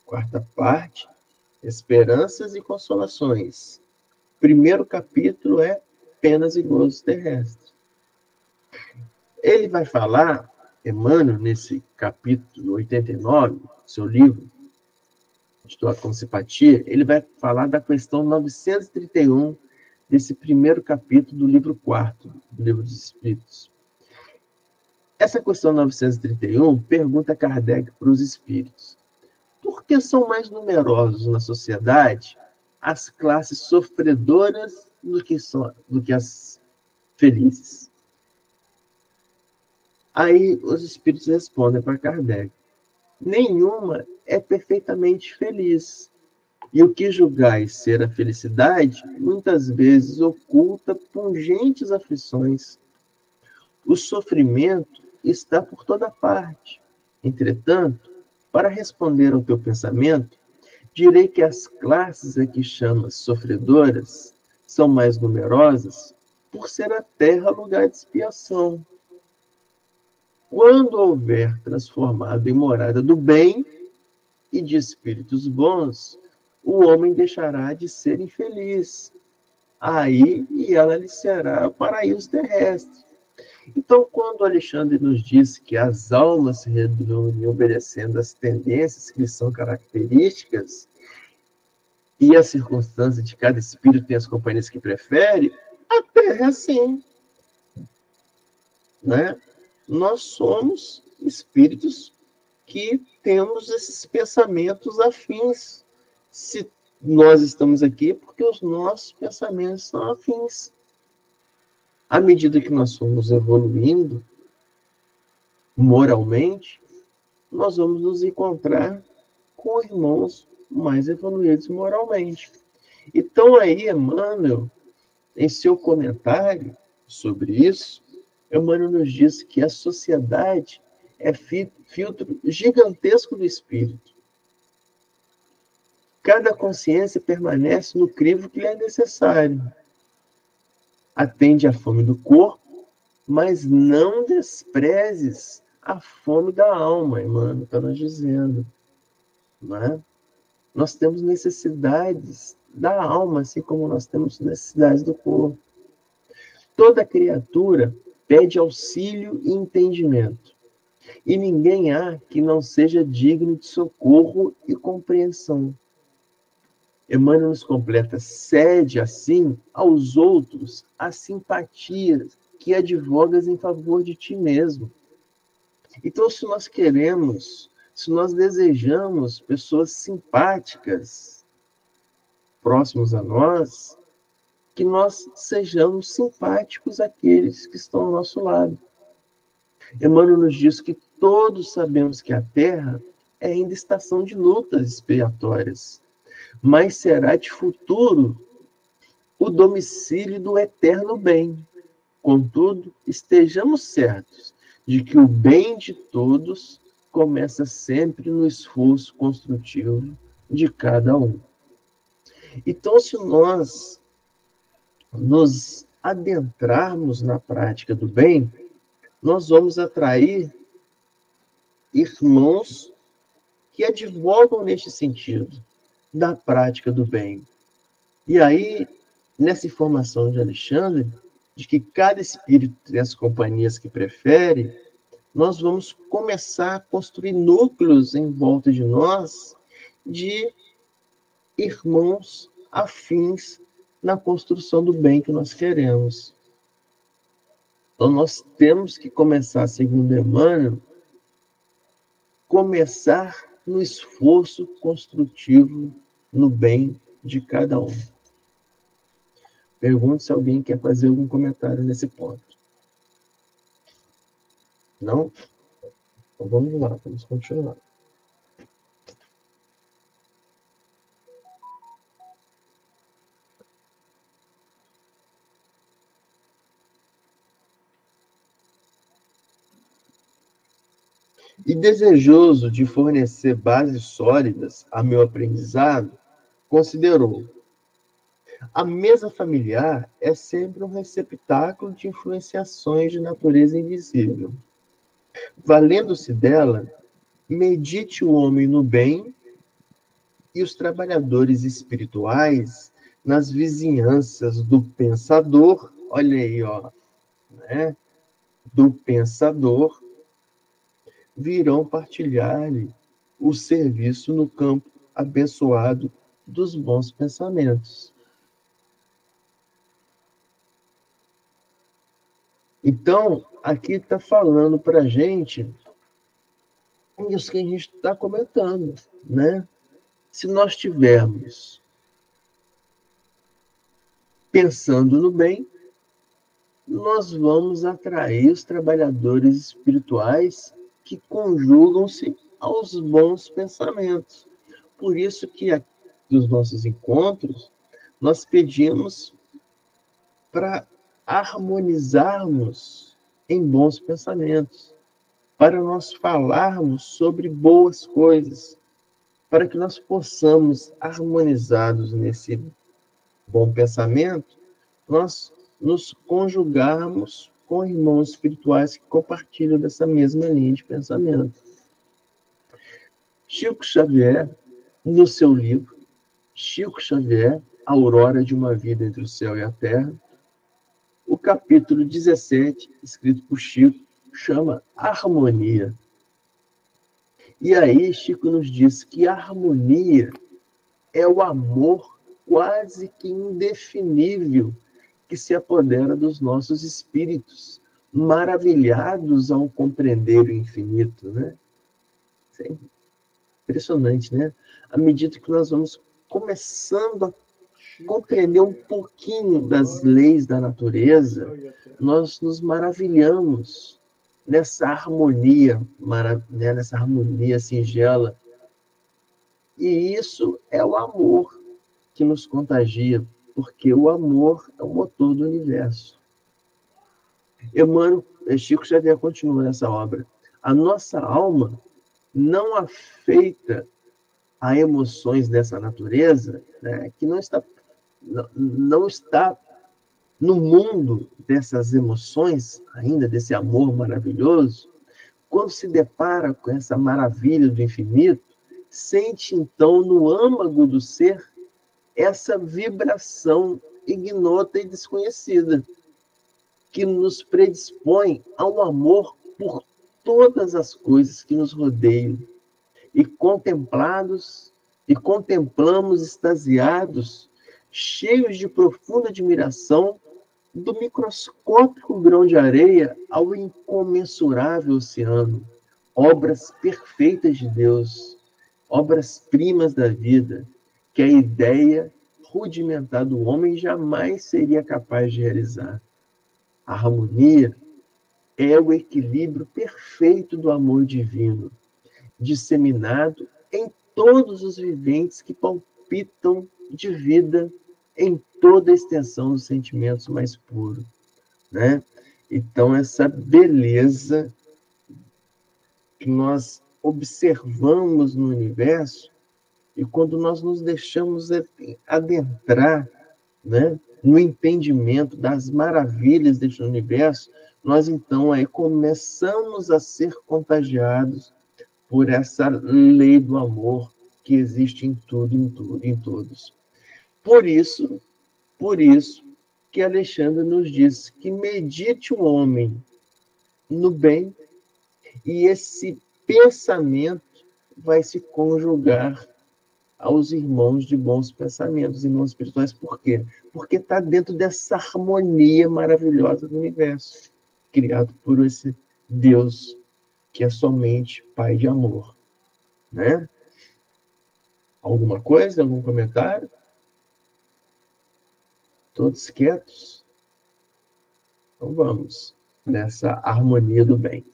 Quarta parte, Esperanças e Consolações. Primeiro capítulo é Penas e Gozos Terrestres. Ele vai falar, Emmanuel, nesse capítulo 89, seu livro, Estou com Simpatia, ele vai falar da questão 931 desse primeiro capítulo do livro 4 do Livro dos Espíritos. Essa questão 931 pergunta a Kardec para os espíritos: por que são mais numerosos na sociedade as classes sofredoras do que as felizes? Aí os espíritos respondem para Kardec: nenhuma é perfeitamente feliz. E o que julgais ser a felicidade, muitas vezes oculta pungentes aflições. O sofrimento está por toda parte. Entretanto, para responder ao teu pensamento, Direi que as classes a que chamas sofredoras são mais numerosas por ser a terra lugar de expiação. Quando houver transformado em morada do bem e de espíritos bons, o homem deixará de ser infeliz. Aí e ela lhe será o paraíso terrestre. Então, quando Alexandre nos diz que as almas se reúnem obedecendo às tendências que lhes são características, e as circunstâncias de cada espírito tem as companhias que prefere, a Terra é assim. Né? Nós somos espíritos que temos esses pensamentos afins. Se nós estamos aqui, porque os nossos pensamentos são afins. À medida que nós formos evoluindo moralmente, nós vamos nos encontrar com irmãos mais evoluídos moralmente. Então aí, Emmanuel, em seu comentário sobre isso, Emmanuel nos diz que a sociedade é filtro gigantesco do espírito. Cada consciência permanece no crivo que lhe é necessário. Atende à fome do corpo, mas não desprezes a fome da alma, Emmanuel está nos dizendo. Não é? Nós temos necessidades da alma, assim como nós temos necessidades do corpo. Toda criatura pede auxílio e entendimento. E ninguém há que não seja digno de socorro e compreensão. Emmanuel nos completa: cede, assim, aos outros a simpatia que advogas em favor de ti mesmo. Então, se nós queremos, se nós desejamos pessoas simpáticas próximos a nós, que nós sejamos simpáticos àqueles que estão ao nosso lado. Emmanuel nos diz que todos sabemos que a Terra é ainda estação de lutas expiatórias, mas será de futuro o domicílio do eterno bem. Contudo, estejamos certos de que o bem de todos começa sempre no esforço construtivo de cada um. Então, se nós nos adentrarmos na prática do bem, nós vamos atrair irmãos que advogam neste sentido, da prática do bem. E aí, nessa informação de Alexandre, de que cada espírito tem as companhias que prefere, nós vamos começar a construir núcleos em volta de nós de irmãos afins na construção do bem que nós queremos. Então, nós temos que começar, segundo Emmanuel, começar no esforço construtivo no bem de cada um. Pergunto se alguém quer fazer algum comentário nesse ponto. Não? Então vamos lá, vamos continuar. E desejoso de fornecer bases sólidas a meu aprendizado, considerou: a mesa familiar é sempre um receptáculo de influenciações de natureza invisível. Valendo-se dela, medite o homem no bem e os trabalhadores espirituais nas vizinhanças do pensador, olha aí, ó, né? Do pensador, virão partilhar-lhe o serviço no campo abençoado dos bons pensamentos. Então, aqui está falando para a gente isso que a gente está comentando, né? Se nós estivermos pensando no bem, nós vamos atrair os trabalhadores espirituais que conjugam-se aos bons pensamentos. Por isso que aqui, nos nossos encontros, nós pedimos para harmonizarmos em bons pensamentos, para nós falarmos sobre boas coisas, para que nós possamos, harmonizados nesse bom pensamento, nós nos conjugarmos com irmãos espirituais que compartilham dessa mesma linha de pensamento. Chico Xavier, no seu livro, Chico Xavier, A Aurora de uma Vida entre o Céu e a Terra, o capítulo 17, escrito por Chico, chama Harmonia. E aí Chico nos diz que a harmonia é o amor quase que indefinível que se apodera dos nossos espíritos, maravilhados ao compreender o infinito, né? Isso é impressionante, né? À medida que nós vamos começando a compreender um pouquinho das leis da natureza, nós nos maravilhamos nessa harmonia, nessa harmonia singela. E isso é o amor que nos contagia, porque o amor é o motor do universo. Emmanuel, Chico Xavier continua nessa obra. A nossa alma, não afeita a emoções dessa natureza, né, que não está no mundo dessas emoções, ainda desse amor maravilhoso, quando se depara com essa maravilha do infinito, sente então no âmago do ser essa vibração ignota e desconhecida, que nos predispõe ao amor por todas as coisas que nos rodeiam, e contemplamos extasiados, cheios de profunda admiração, do microscópico grão de areia ao incomensurável oceano, obras perfeitas de Deus, obras-primas da vida, que a ideia rudimentar do homem jamais seria capaz de realizar. A harmonia é o equilíbrio perfeito do amor divino, disseminado em todos os viventes que palpitam de vida em toda a extensão dos sentimentos mais puros, né? Então, essa beleza que nós observamos no universo, e quando nós nos deixamos adentrar, né, no entendimento das maravilhas deste universo, nós então aí começamos a ser contagiados por essa lei do amor que existe em tudo, em todos. Por isso que Alexandre nos diz que medite o homem no bem, e esse pensamento vai se conjugar aos irmãos de bons pensamentos, irmãos espirituais. Por quê? Porque está dentro dessa harmonia maravilhosa do universo, criado por esse Deus que é somente Pai de amor, né? Alguma coisa? Algum comentário? Todos quietos? Então vamos nessa harmonia do bem.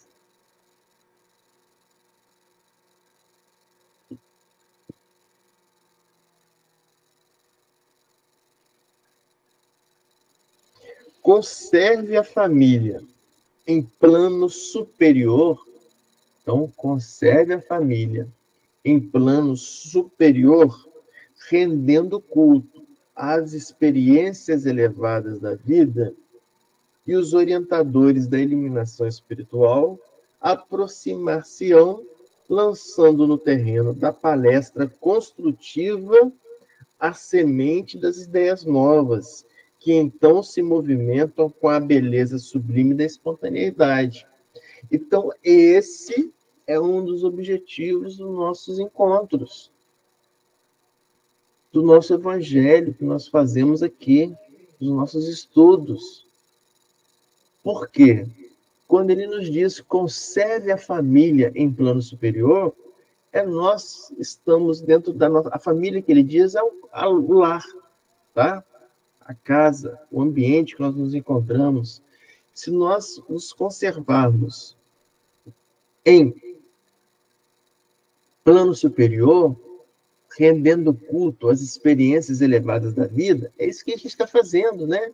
Conserve a família em plano superior. Então, conserve a família em plano superior, rendendo culto às experiências elevadas da vida, e os orientadores da iluminação espiritual aproximar-se-ão, lançando no terreno da palestra construtiva a semente das ideias novas, que então se movimentam com a beleza sublime da espontaneidade. Então, esse é um dos objetivos dos nossos encontros, do nosso evangelho que nós fazemos aqui, dos nossos estudos. Por quê? Quando ele nos diz conserve a família em plano superior, nós estamos dentro da nossa... A família que ele diz é o lar, tá? A casa, o ambiente que nós nos encontramos. Se nós nos conservarmos em plano superior, rendendo culto às experiências elevadas da vida, é isso que a gente está fazendo, né?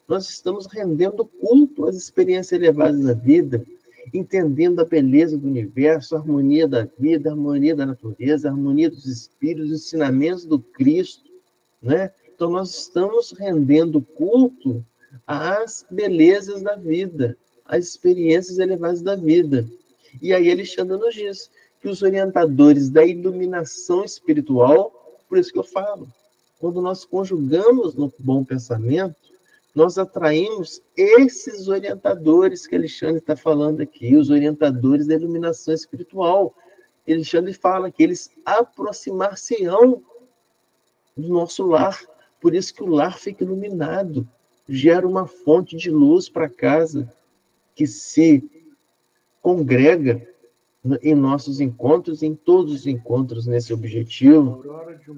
Nós estamos rendendo culto às experiências elevadas da vida, entendendo a beleza do universo, a harmonia da vida, a harmonia da natureza, a harmonia dos espíritos, os ensinamentos do Cristo, né? Então, nós estamos rendendo culto às belezas da vida, às experiências elevadas da vida. E aí Alexandre nos diz que os orientadores da iluminação espiritual, por isso que eu falo, quando nós conjugamos no bom pensamento, nós atraímos esses orientadores que Alexandre está falando aqui, os orientadores da iluminação espiritual. Alexandre fala que eles aproximar-se-ão do nosso lar, por isso que o lar fica iluminado, gera uma fonte de luz para casa, que se congrega em nossos encontros, em todos os encontros nesse objetivo,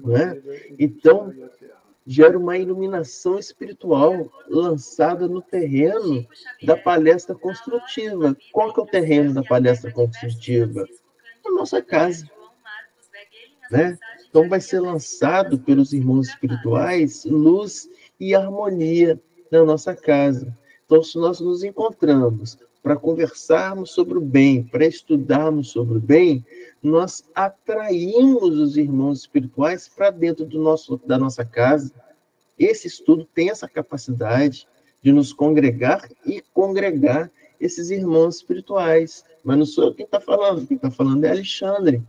né? Então, gera uma iluminação espiritual lançada no terreno da palestra construtiva. Qual que é o terreno da palestra construtiva? A nossa casa, né? Então, vai ser lançado pelos irmãos espirituais luz e harmonia na nossa casa. Então, se nós nos encontramos para conversarmos sobre o bem, para estudarmos sobre o bem, nós atraímos os irmãos espirituais para dentro da nossa casa. Esse estudo tem essa capacidade de nos congregar e congregar esses irmãos espirituais. Mas não sou eu quem está falando. Quem está falando é Alexandre.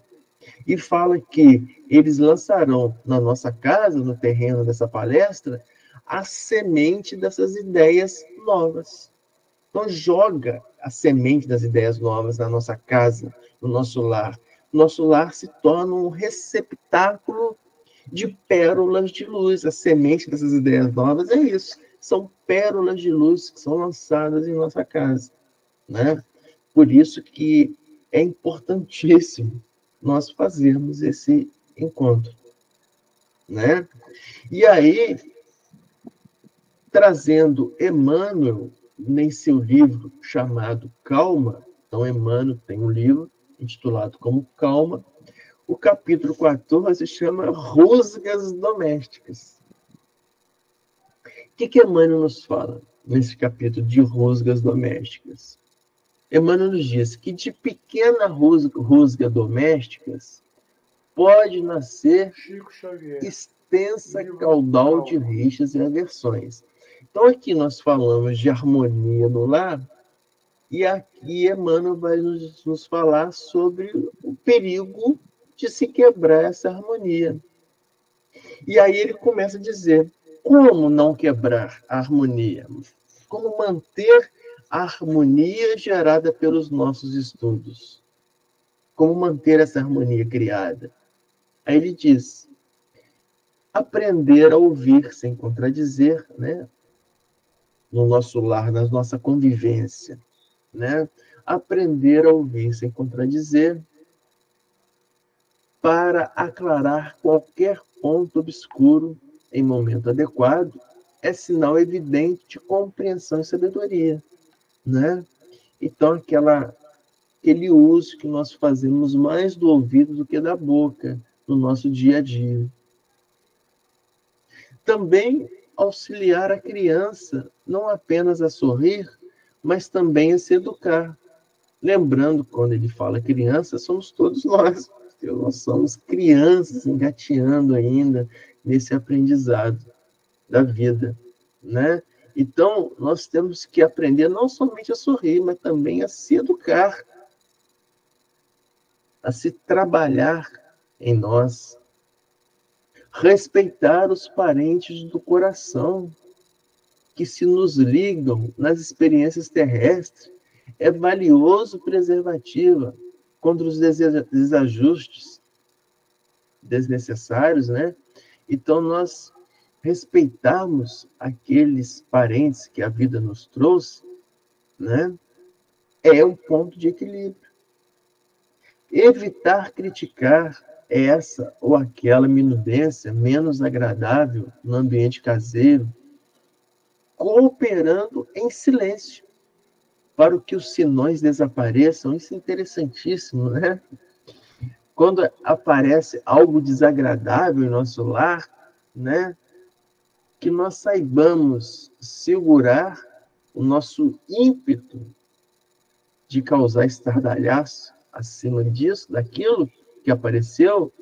E fala que eles lançarão na nossa casa, no terreno dessa palestra, a semente dessas ideias novas. Então, joga a semente das ideias novas na nossa casa, no nosso lar. Nosso lar se torna um receptáculo de pérolas de luz. A semente dessas ideias novas é isso. São pérolas de luz que são lançadas em nossa casa, né? Por isso que é importantíssimo nós fazermos esse encontro, né? E aí, trazendo Emmanuel em seu livro chamado Calma, então Emmanuel tem um livro intitulado como Calma, o capítulo 14 chama Rusgas Domésticas. O que Emmanuel nos fala nesse capítulo de rusgas domésticas? Emmanuel nos diz que de pequena rusga domésticas pode nascer extensa caudal de rixas e aversões. Então, aqui nós falamos de harmonia no lar, e aqui Emmanuel vai nos falar sobre o perigo de se quebrar essa harmonia. E aí ele começa a dizer, como não quebrar a harmonia? Como manter a harmonia gerada pelos nossos estudos? Como manter essa harmonia criada? Aí ele diz, aprender a ouvir sem contradizer, né? No nosso lar, na nossa convivência, né? Aprender a ouvir sem contradizer, para aclarar qualquer ponto obscuro em momento adequado, é sinal evidente de compreensão e sabedoria, né? Então, aquele uso que nós fazemos mais do ouvido do que da boca no nosso dia a dia. Também auxiliar a criança, não apenas a sorrir, mas também a se educar. Lembrando, quando ele fala criança, somos todos nós. Nós somos crianças engateando ainda nesse aprendizado da vida, né? Então, nós temos que aprender não somente a sorrir, mas também a se educar, a se trabalhar em nós, respeitar os parentes do coração, que se nos ligam nas experiências terrestres, é valioso preservativo contra os desajustes desnecessários, né? Então, nós respeitarmos aqueles parentes que a vida nos trouxe, né? É um ponto de equilíbrio. Evitar criticar essa ou aquela minudência menos agradável no ambiente caseiro, cooperando em silêncio, para que os senões desapareçam. Isso é interessantíssimo, né? Quando aparece algo desagradável em nosso lar, né? Que nós saibamos segurar o nosso ímpeto de causar estardalhaço acima disso, daquilo que apareceu,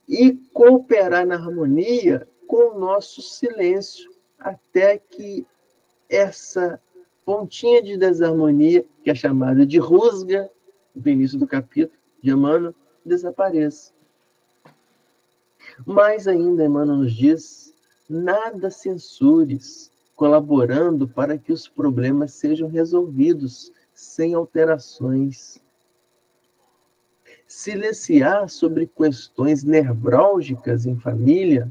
e cooperar na harmonia com o nosso silêncio, até que essa pontinha de desarmonia, que é chamada de rusga, no início do capítulo de Emmanuel, desapareça. Mais ainda, Emmanuel nos diz: nada censures, colaborando para que os problemas sejam resolvidos sem alterações. Silenciar sobre questões nevrálgicas em família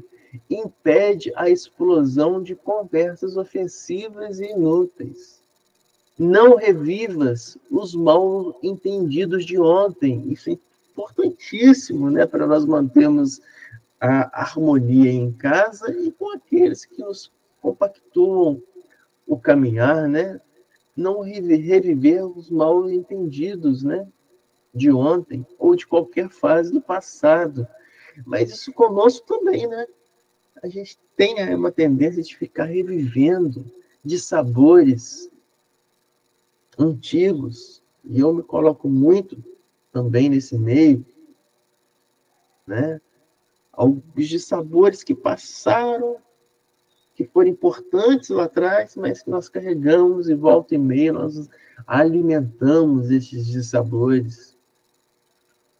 impede a explosão de conversas ofensivas e inúteis. Não revivas os mal entendidos de ontem. Isso é importantíssimo, né, para nós mantermos a harmonia em casa e com aqueles que nos compactuam o caminhar, né? Não reviver os mal entendidos, né, de ontem ou de qualquer fase do passado. Mas isso conosco também, né? A gente tem uma tendência de ficar revivendo de sabores antigos, e eu me coloco muito também nesse meio, né? Alguns de sabores que passaram, que foram importantes lá atrás, mas que nós carregamos e volta e meia nós alimentamos esses dissabores.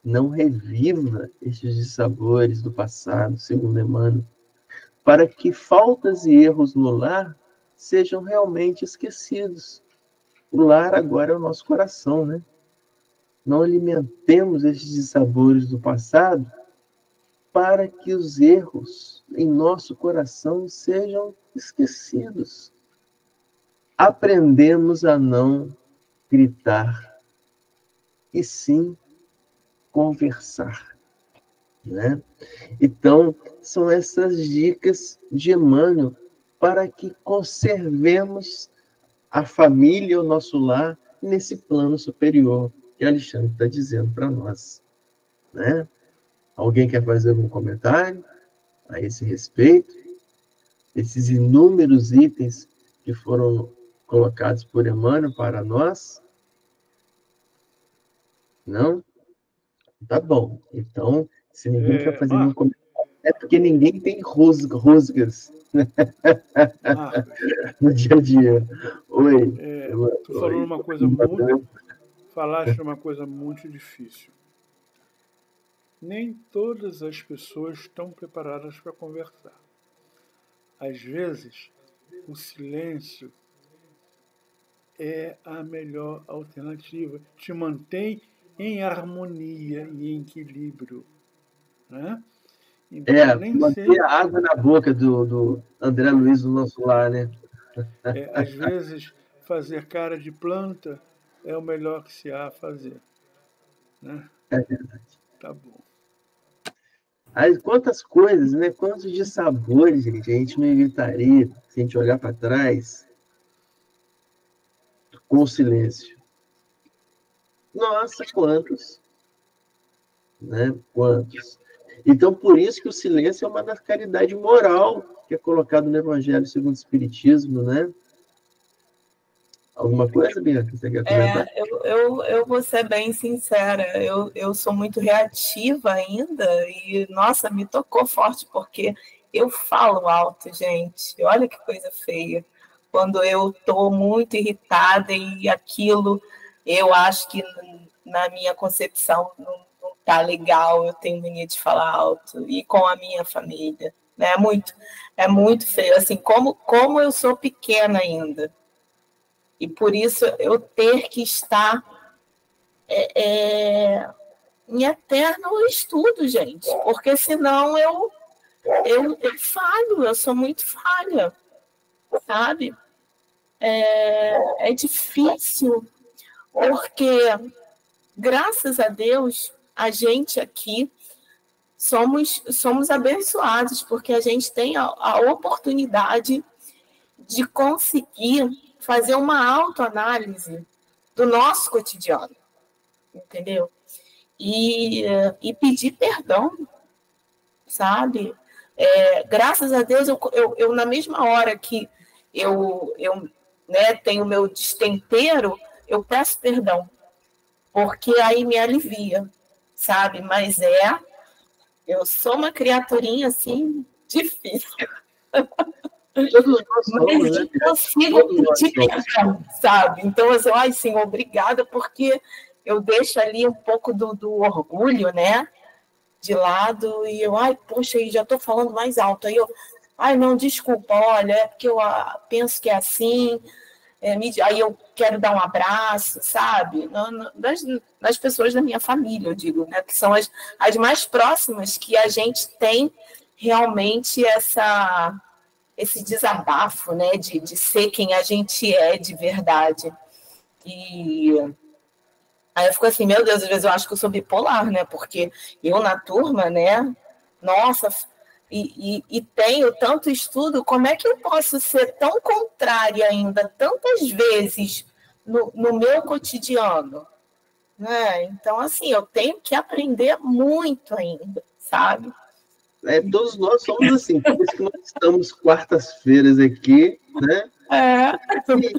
Não reviva estes dissabores do passado, segundo Emmanuel, para que faltas e erros no lar sejam realmente esquecidos. O lar agora é o nosso coração, né? Não alimentemos esses dissabores do passado para que os erros em nosso coração sejam esquecidos. Aprendemos a não gritar, e sim conversar, né? Então, são essas dicas de Emmanuel para que conservemos a família, o nosso lar, nesse plano superior que Alexandre está dizendo para nós, né? Alguém quer fazer algum comentário a esse respeito? Esses inúmeros itens que foram colocados por Emmanuel para nós? Não? Tá bom. Então, se ninguém quer fazer nenhum comentário, é porque ninguém tem rusgas no dia a dia. Oi. Tu falou uma coisa muito... Falaste uma coisa muito difícil. Nem todas as pessoas estão preparadas para conversar. Às vezes, o silêncio é a melhor alternativa. Te mantém em harmonia e em equilíbrio, né? Então, manter sempre... a água na boca do André Luiz do nosso lar, né? Às vezes, fazer cara de planta é o melhor que se há a fazer, né? É verdade. Tá bom. Aí, quantas coisas, né? Quantos dissabores, gente, a gente não evitaria se a gente olhar para trás com o silêncio. Nossa, quantos! Né? Quantos! Então, por isso que o silêncio é uma das caridades moral que é colocado no Evangelho segundo o Espiritismo, né? Alguma coisa, Bianca? Você quer comentar? Eu vou ser bem sincera, eu sou muito reativa ainda e, nossa, me tocou forte, porque eu falo alto, gente. Olha que coisa feia. Quando eu estou muito irritada e aquilo, eu acho que na minha concepção não tá legal, eu tenho mania de falar alto, e com a minha família, né? É muito feio, assim, como eu sou pequena ainda. E por isso eu ter que estar em eterno estudo, gente. Porque senão eu falho, eu sou muito falha, sabe? É difícil, porque, graças a Deus, a gente aqui somos abençoados, porque a gente tem a oportunidade de conseguir fazer uma autoanálise do nosso cotidiano, entendeu? E pedir perdão, sabe? Graças a Deus, eu na mesma hora que eu né, tenho o meu destempero, eu peço perdão, porque aí me alivia, sabe? Mas eu sou uma criaturinha, assim, difícil. Todos nós somos, Mas né? eu consigo criticar, sabe? Então, assim, ai, Senhor, obrigada, porque eu deixo ali um pouco do orgulho, né? De lado, e eu, ai, poxa, aí já estou falando mais alto. Aí eu, ai, não, desculpa, olha, é porque eu penso que é assim, aí eu quero dar um abraço, sabe? Das pessoas da minha família, eu digo, né? Que são as mais próximas que a gente tem realmente esse desabafo, né? De ser quem a gente é de verdade. E aí eu fico assim, meu Deus, às vezes eu acho que eu sou bipolar, né? Porque eu na turma, né? Nossa, e tenho tanto estudo, como é que eu posso ser tão contrária ainda, tantas vezes no meu cotidiano? Né? Então, assim, eu tenho que aprender muito ainda, sabe? Todos nós somos assim, por isso que nós estamos quartas-feiras aqui, né?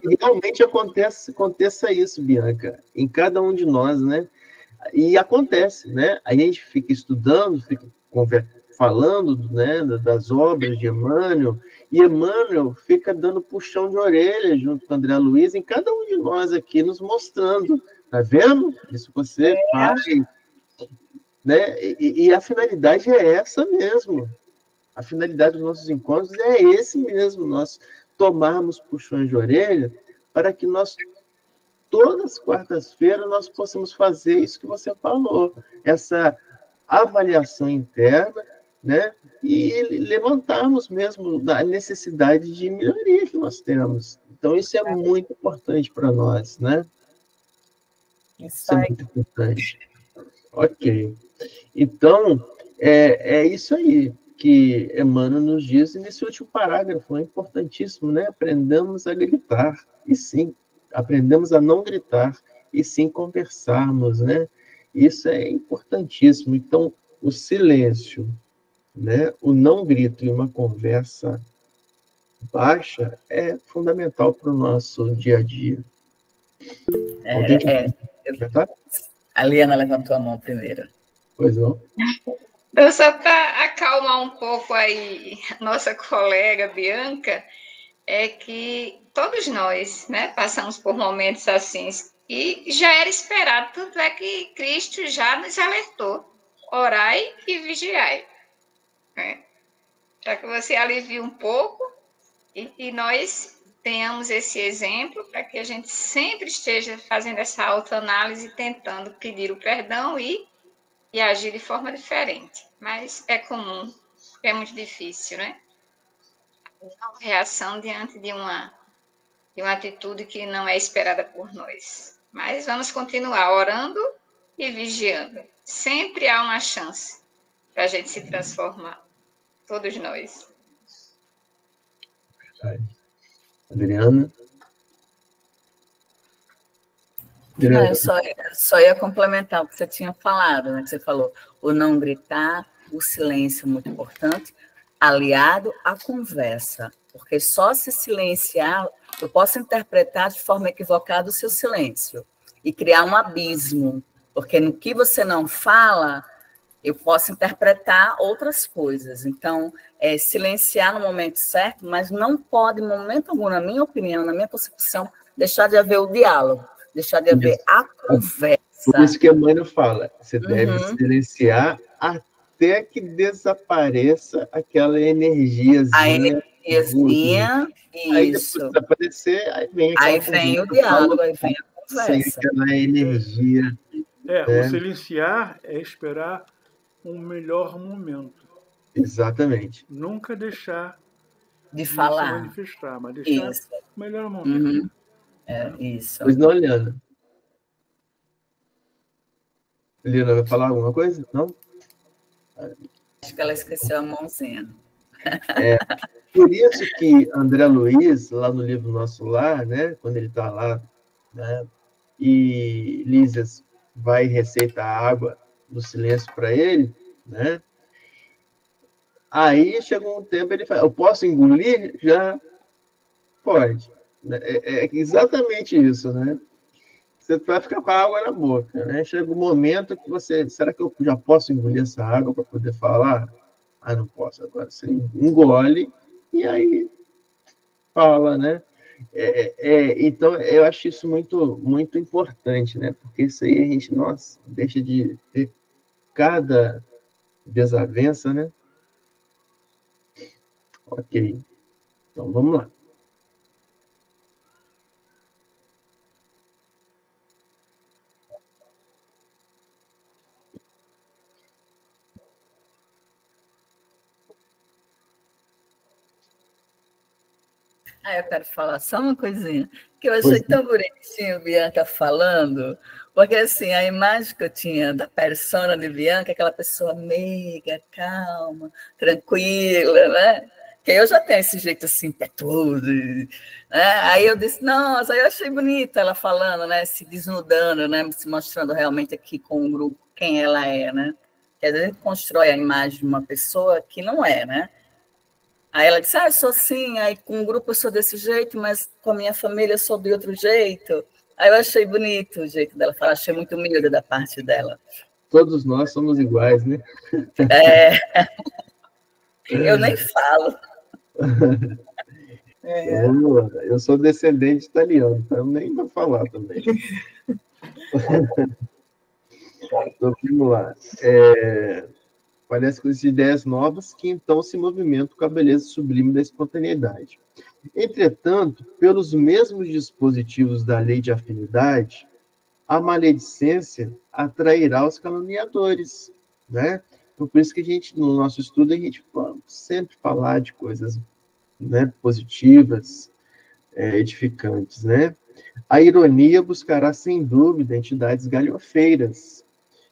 E realmente aconteça isso, Bianca, em cada um de nós, né? E acontece, né? A gente fica estudando, fica falando, né, das obras de Emmanuel, e Emmanuel fica dando puxão de orelha junto com André Luiz em cada um de nós aqui, nos mostrando, tá vendo? Isso você faz, né? E a finalidade é essa mesmo. A finalidade dos nossos encontros é esse mesmo, nós tomarmos puxões de orelha para que nós, todas as quartas-feiras, nós possamos fazer isso que você falou, essa avaliação interna, né? E levantarmos mesmo a necessidade de melhoria que nós temos. Então, isso é muito importante para nós, né? Isso é muito importante. Ok. Então, é isso aí que Emmanuel nos diz nesse último parágrafo, é importantíssimo, né? Aprendamos a gritar, e sim, aprendemos a não gritar, e sim conversarmos, né? Isso é importantíssimo. Então, o silêncio, né? O não grito e uma conversa baixa é fundamental para o nosso dia a dia. A Liana levantou a mão primeiro. Pois não. Então, só para acalmar um pouco aí nossa colega Bianca, é que todos nós, né, passamos por momentos assim, e já era esperado, tanto é que Cristo já nos alertou, orai e vigiai. Já que você alivia um pouco, e nós tenhamos esse exemplo, para que a gente sempre esteja fazendo essa autoanálise, tentando pedir o perdão e agir de forma diferente. Mas é comum, é muito difícil, né? A reação diante de uma atitude que não é esperada por nós. Mas vamos continuar orando e vigiando. Sempre há uma chance para a gente se transformar, todos nós. Adriana? Não, eu só ia complementar o que você tinha falado, né? Que você falou, o não gritar, o silêncio muito importante, aliado à conversa, porque só se silenciar, eu posso interpretar de forma equivocada o seu silêncio e criar um abismo, porque no que você não fala, eu posso interpretar outras coisas. Então, silenciar no momento certo, mas não pode, em momento algum, na minha opinião, na minha concepção, deixar de haver o diálogo, deixar de haver a conversa. Por isso que a Emmanuel fala, você deve silenciar até que desapareça aquela energiazinha. A energiazinha, aí depois de aparecer, aí vem o diálogo, aí vem a conversa. Sem aquela energia. O silenciar é esperar um melhor momento. Exatamente. Nunca deixar de falar, se manifestar, mas deixar o melhor momento. Uhum. Isso. Pois não, Liana? Liana vai falar alguma coisa? Não? Acho que ela esqueceu a mãozinha. Por isso que André Luiz, lá no livro Nosso Lar, né, quando ele está lá, né, e Lísias vai e receita a água do silêncio para ele, né? Aí chegou um tempo, ele fala, eu posso engolir? Já pode. É exatamente isso, né? você vai ficar com a água na boca, né? Chega um momento que você, será que eu já posso engolir essa água para poder falar? Ah, não posso agora. Você engole e aí fala, né? Então, eu acho isso muito, muito importante, né? Porque isso aí a gente, nossa, deixa de ter cada desavença, né? Ok. Então, vamos lá. Eu quero falar só uma coisinha, que eu achei tão bonitinho Bianca falando, porque assim, a imagem que eu tinha da persona de Bianca, aquela pessoa meiga, calma, tranquila, né? Que eu já tenho esse jeito assim, impetuoso, né? Aí eu disse, nossa, aí eu achei bonita ela falando, né? Se desnudando, né? Se mostrando realmente aqui com o grupo quem ela é, né? Porque às vezes a gente constrói a imagem de uma pessoa que não é, né? Aí ela disse, eu sou assim, aí com o grupo eu sou desse jeito, mas com a minha família eu sou de outro jeito. Aí eu achei bonito o jeito dela falar, achei muito humilde da parte dela. Todos nós somos iguais, né? Eu nem falo. Eu sou descendente italiano, então eu nem vou falar também. Então, vamos lá. Parece com as ideias novas que então se movimentam com a beleza sublime da espontaneidade. Entretanto, pelos mesmos dispositivos da lei de afinidade, a maledicência atrairá os caluniadores, né? Então, por isso que a gente, no nosso estudo, a gente sempre falar de coisas, né, positivas, edificantes, né? A ironia buscará, sem dúvida, entidades galhofeiras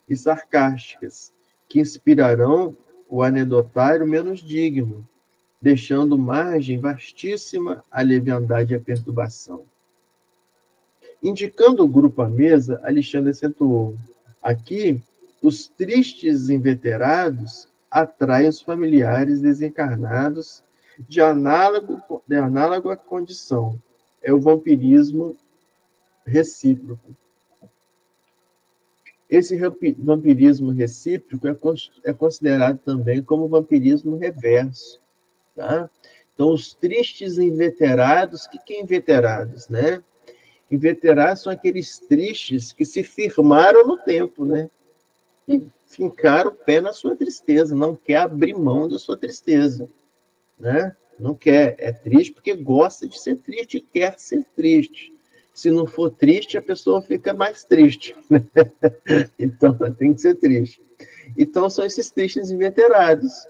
e sarcásticas, que inspirarão o anedotário menos digno, deixando margem vastíssima à leviandade e à perturbação. Indicando o grupo à mesa, Alexandre acentuou: aqui, os tristes inveterados atraem os familiares desencarnados de análoga condição. É o vampirismo recíproco. Esse vampirismo recíproco é considerado também como vampirismo reverso. Tá? Então, os tristes inveterados, o que é inveterados, né? Inveterados são aqueles tristes que se firmaram no tempo, né? E fincaram o pé na sua tristeza, não quer abrir mão da sua tristeza, né? Não quer, é triste porque gosta de ser triste e quer ser triste. Se não for triste, a pessoa fica mais triste. Então, tem que ser triste. Então, são esses tristes inveterados.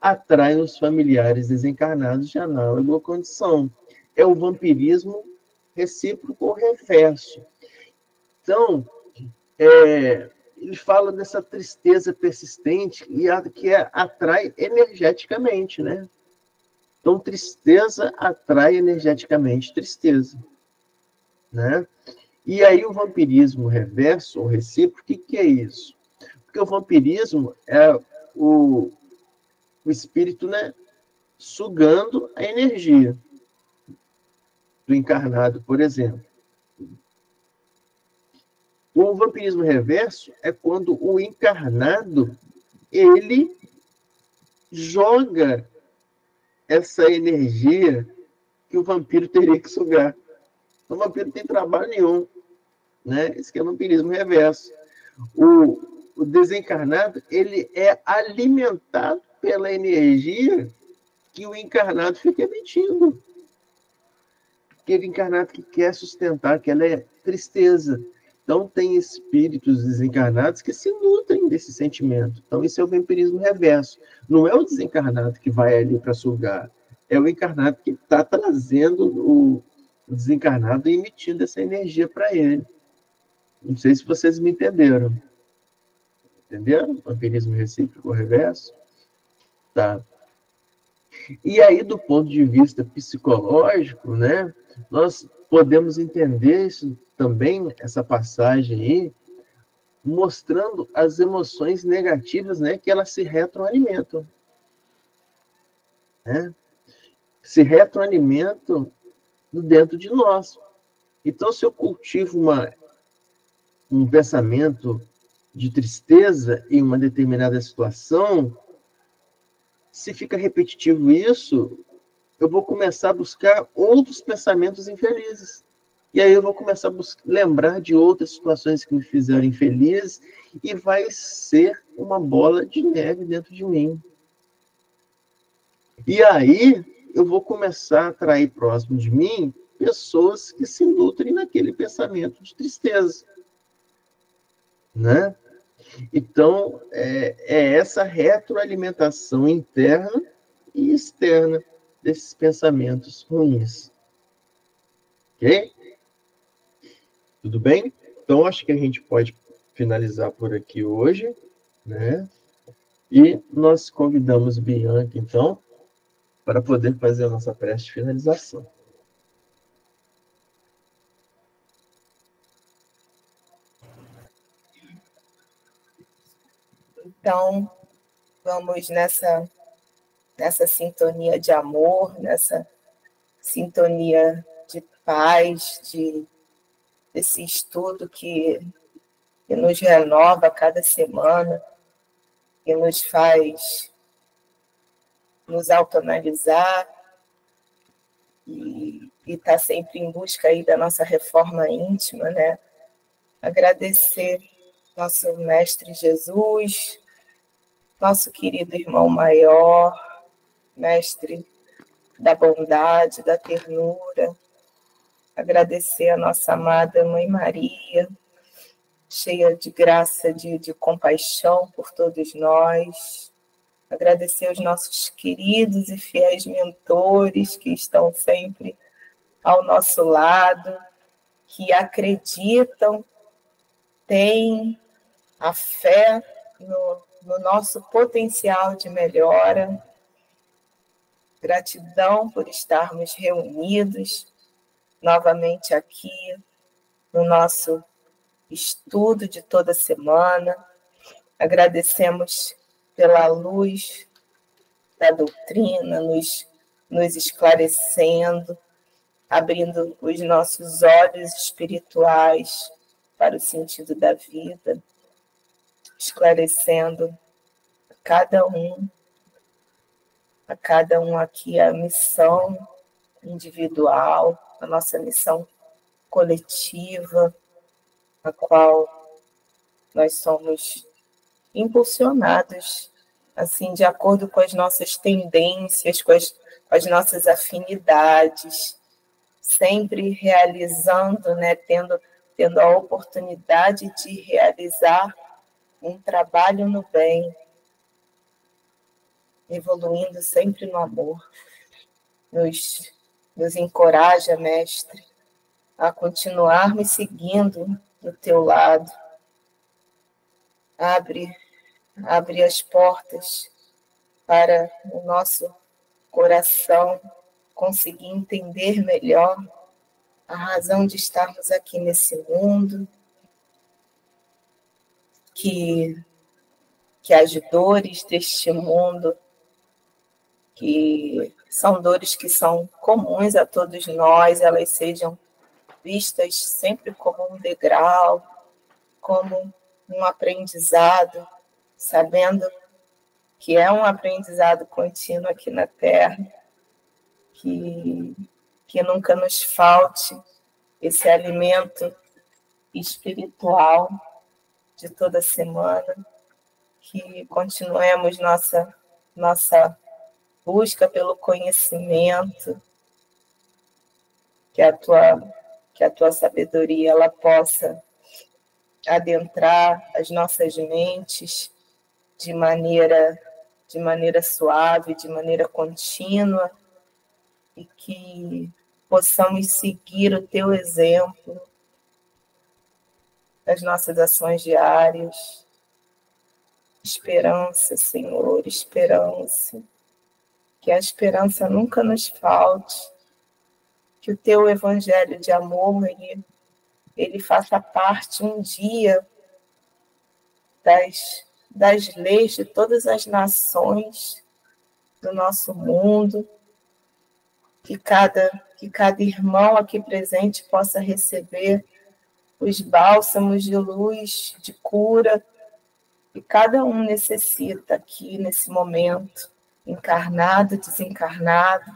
Atraem os familiares desencarnados de análoga condição. É o vampirismo recíproco ou reverso. Então, ele fala dessa tristeza persistente que atrai energeticamente, né? Então, tristeza atrai energeticamente tristeza, né? E aí o vampirismo reverso ou recíproco, o que é isso? Porque o vampirismo é o espírito, né, sugando a energia do encarnado, por exemplo. O vampirismo reverso é quando o encarnado, ele joga essa energia que o vampiro teria que sugar. O vampiro não tem trabalho nenhum, né? Esse que é o vampirismo reverso. O desencarnado, ele é alimentado pela energia que o encarnado fica emitindo. Aquele encarnado que quer sustentar aquela tristeza. Então, tem espíritos desencarnados que se nutrem desse sentimento. Então, isso é o vampirismo reverso. Não é o desencarnado que vai ali para sugar, é o encarnado que está trazendo o desencarnado e emitindo essa energia para ele. Não sei se vocês me entenderam. Entenderam? Vampirismo recíproco ou reverso? Tá. E aí, do ponto de vista psicológico, né, nós podemos entender isso também, essa passagem aí, mostrando as emoções negativas, né, que elas se retroalimentam. Né? Se retroalimentam dentro de nós. Então, se eu cultivo um pensamento de tristeza em uma determinada situação, se fica repetitivo isso, eu vou começar a buscar outros pensamentos infelizes. E aí eu vou começar a lembrar de outras situações que me fizeram infeliz e vai ser uma bola de neve dentro de mim. E aí eu vou começar a atrair próximo de mim pessoas que se nutrem naquele pensamento de tristeza. Né? Então, é essa retroalimentação interna e externa desses pensamentos ruins. Ok? Tudo bem? Então, acho que a gente pode finalizar por aqui hoje, né? E nós convidamos Bianca, então, para poder fazer a nossa prece de finalização. Então, vamos nessa sintonia de amor, nessa sintonia de paz, desse estudo que nos renova a cada semana, que nos faz nos autoanalisar e estar sempre em busca aí da nossa reforma íntima, né? Agradecer nosso Mestre Jesus, nosso querido irmão maior, Mestre da bondade, da ternura. Agradecer a nossa amada Mãe Maria, cheia de graça, de compaixão por todos nós. Agradecer aos nossos queridos e fiéis mentores que estão sempre ao nosso lado, que acreditam, têm a fé no nosso potencial de melhora. Gratidão por estarmos reunidos novamente aqui no nosso estudo de toda semana. Agradecemos pela luz da doutrina, nos esclarecendo, abrindo os nossos olhos espirituais para o sentido da vida, esclarecendo a cada um aqui a missão individual, a nossa missão coletiva, a qual nós somos impulsionados, assim, de acordo com as nossas tendências, com as nossas afinidades, sempre realizando, né, tendo a oportunidade de realizar um trabalho no bem, evoluindo sempre no amor. Nos encoraja, Mestre, a continuarmos seguindo do teu lado. Abre as portas para o nosso coração conseguir entender melhor a razão de estarmos aqui nesse mundo, que as dores deste mundo, que são dores que são comuns a todos nós, elas sejam vistas sempre como um degrau, como um aprendizado, sabendo que é um aprendizado contínuo aqui na Terra, que nunca nos falte esse alimento espiritual de toda semana, que continuemos nossa busca pelo conhecimento, que a tua sabedoria ela possa adentrar as nossas mentes de maneira suave, de maneira contínua, e que possamos seguir o teu exemplo nas nossas ações diárias. Esperança, Senhor, esperança. Que a esperança nunca nos falte. Que o teu evangelho de amor, ele faça parte um dia das leis de todas as nações do nosso mundo. Que cada irmão aqui presente possa receber os bálsamos de luz, de cura, que cada um necessita aqui nesse momento, encarnado, desencarnado,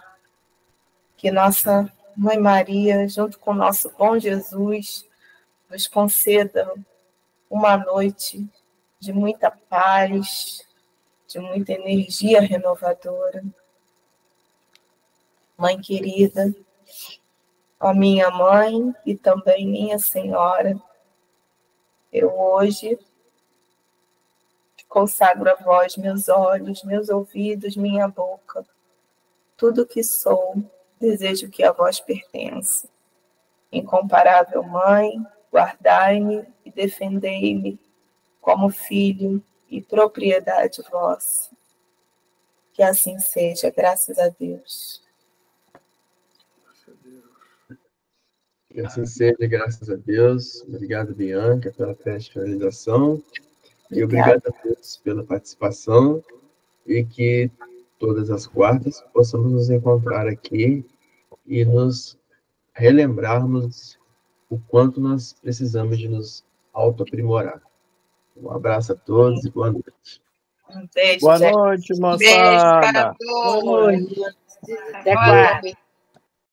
que nossa Mãe Maria, junto com o nosso bom Jesus, nos conceda uma noite de muita paz, de muita energia renovadora. Mãe querida, ó minha mãe e também minha senhora, eu hoje consagro a vós meus olhos, meus ouvidos, minha boca, tudo que sou, desejo que a vós pertence. Incomparável Mãe, guardai-me e defendei-me como filho e propriedade vossa. Que assim seja, graças a Deus. Que assim seja, graças a Deus. Obrigado, Bianca, pela finalização. E obrigado a todos pela participação. E que todas as quartas possamos nos encontrar aqui e nos relembrarmos o quanto nós precisamos de nos autoaprimorar. Um abraço a todos e boa noite. Um beijo, Boa noite, Beijo para moçada. todos. Boa noite. Até quarta.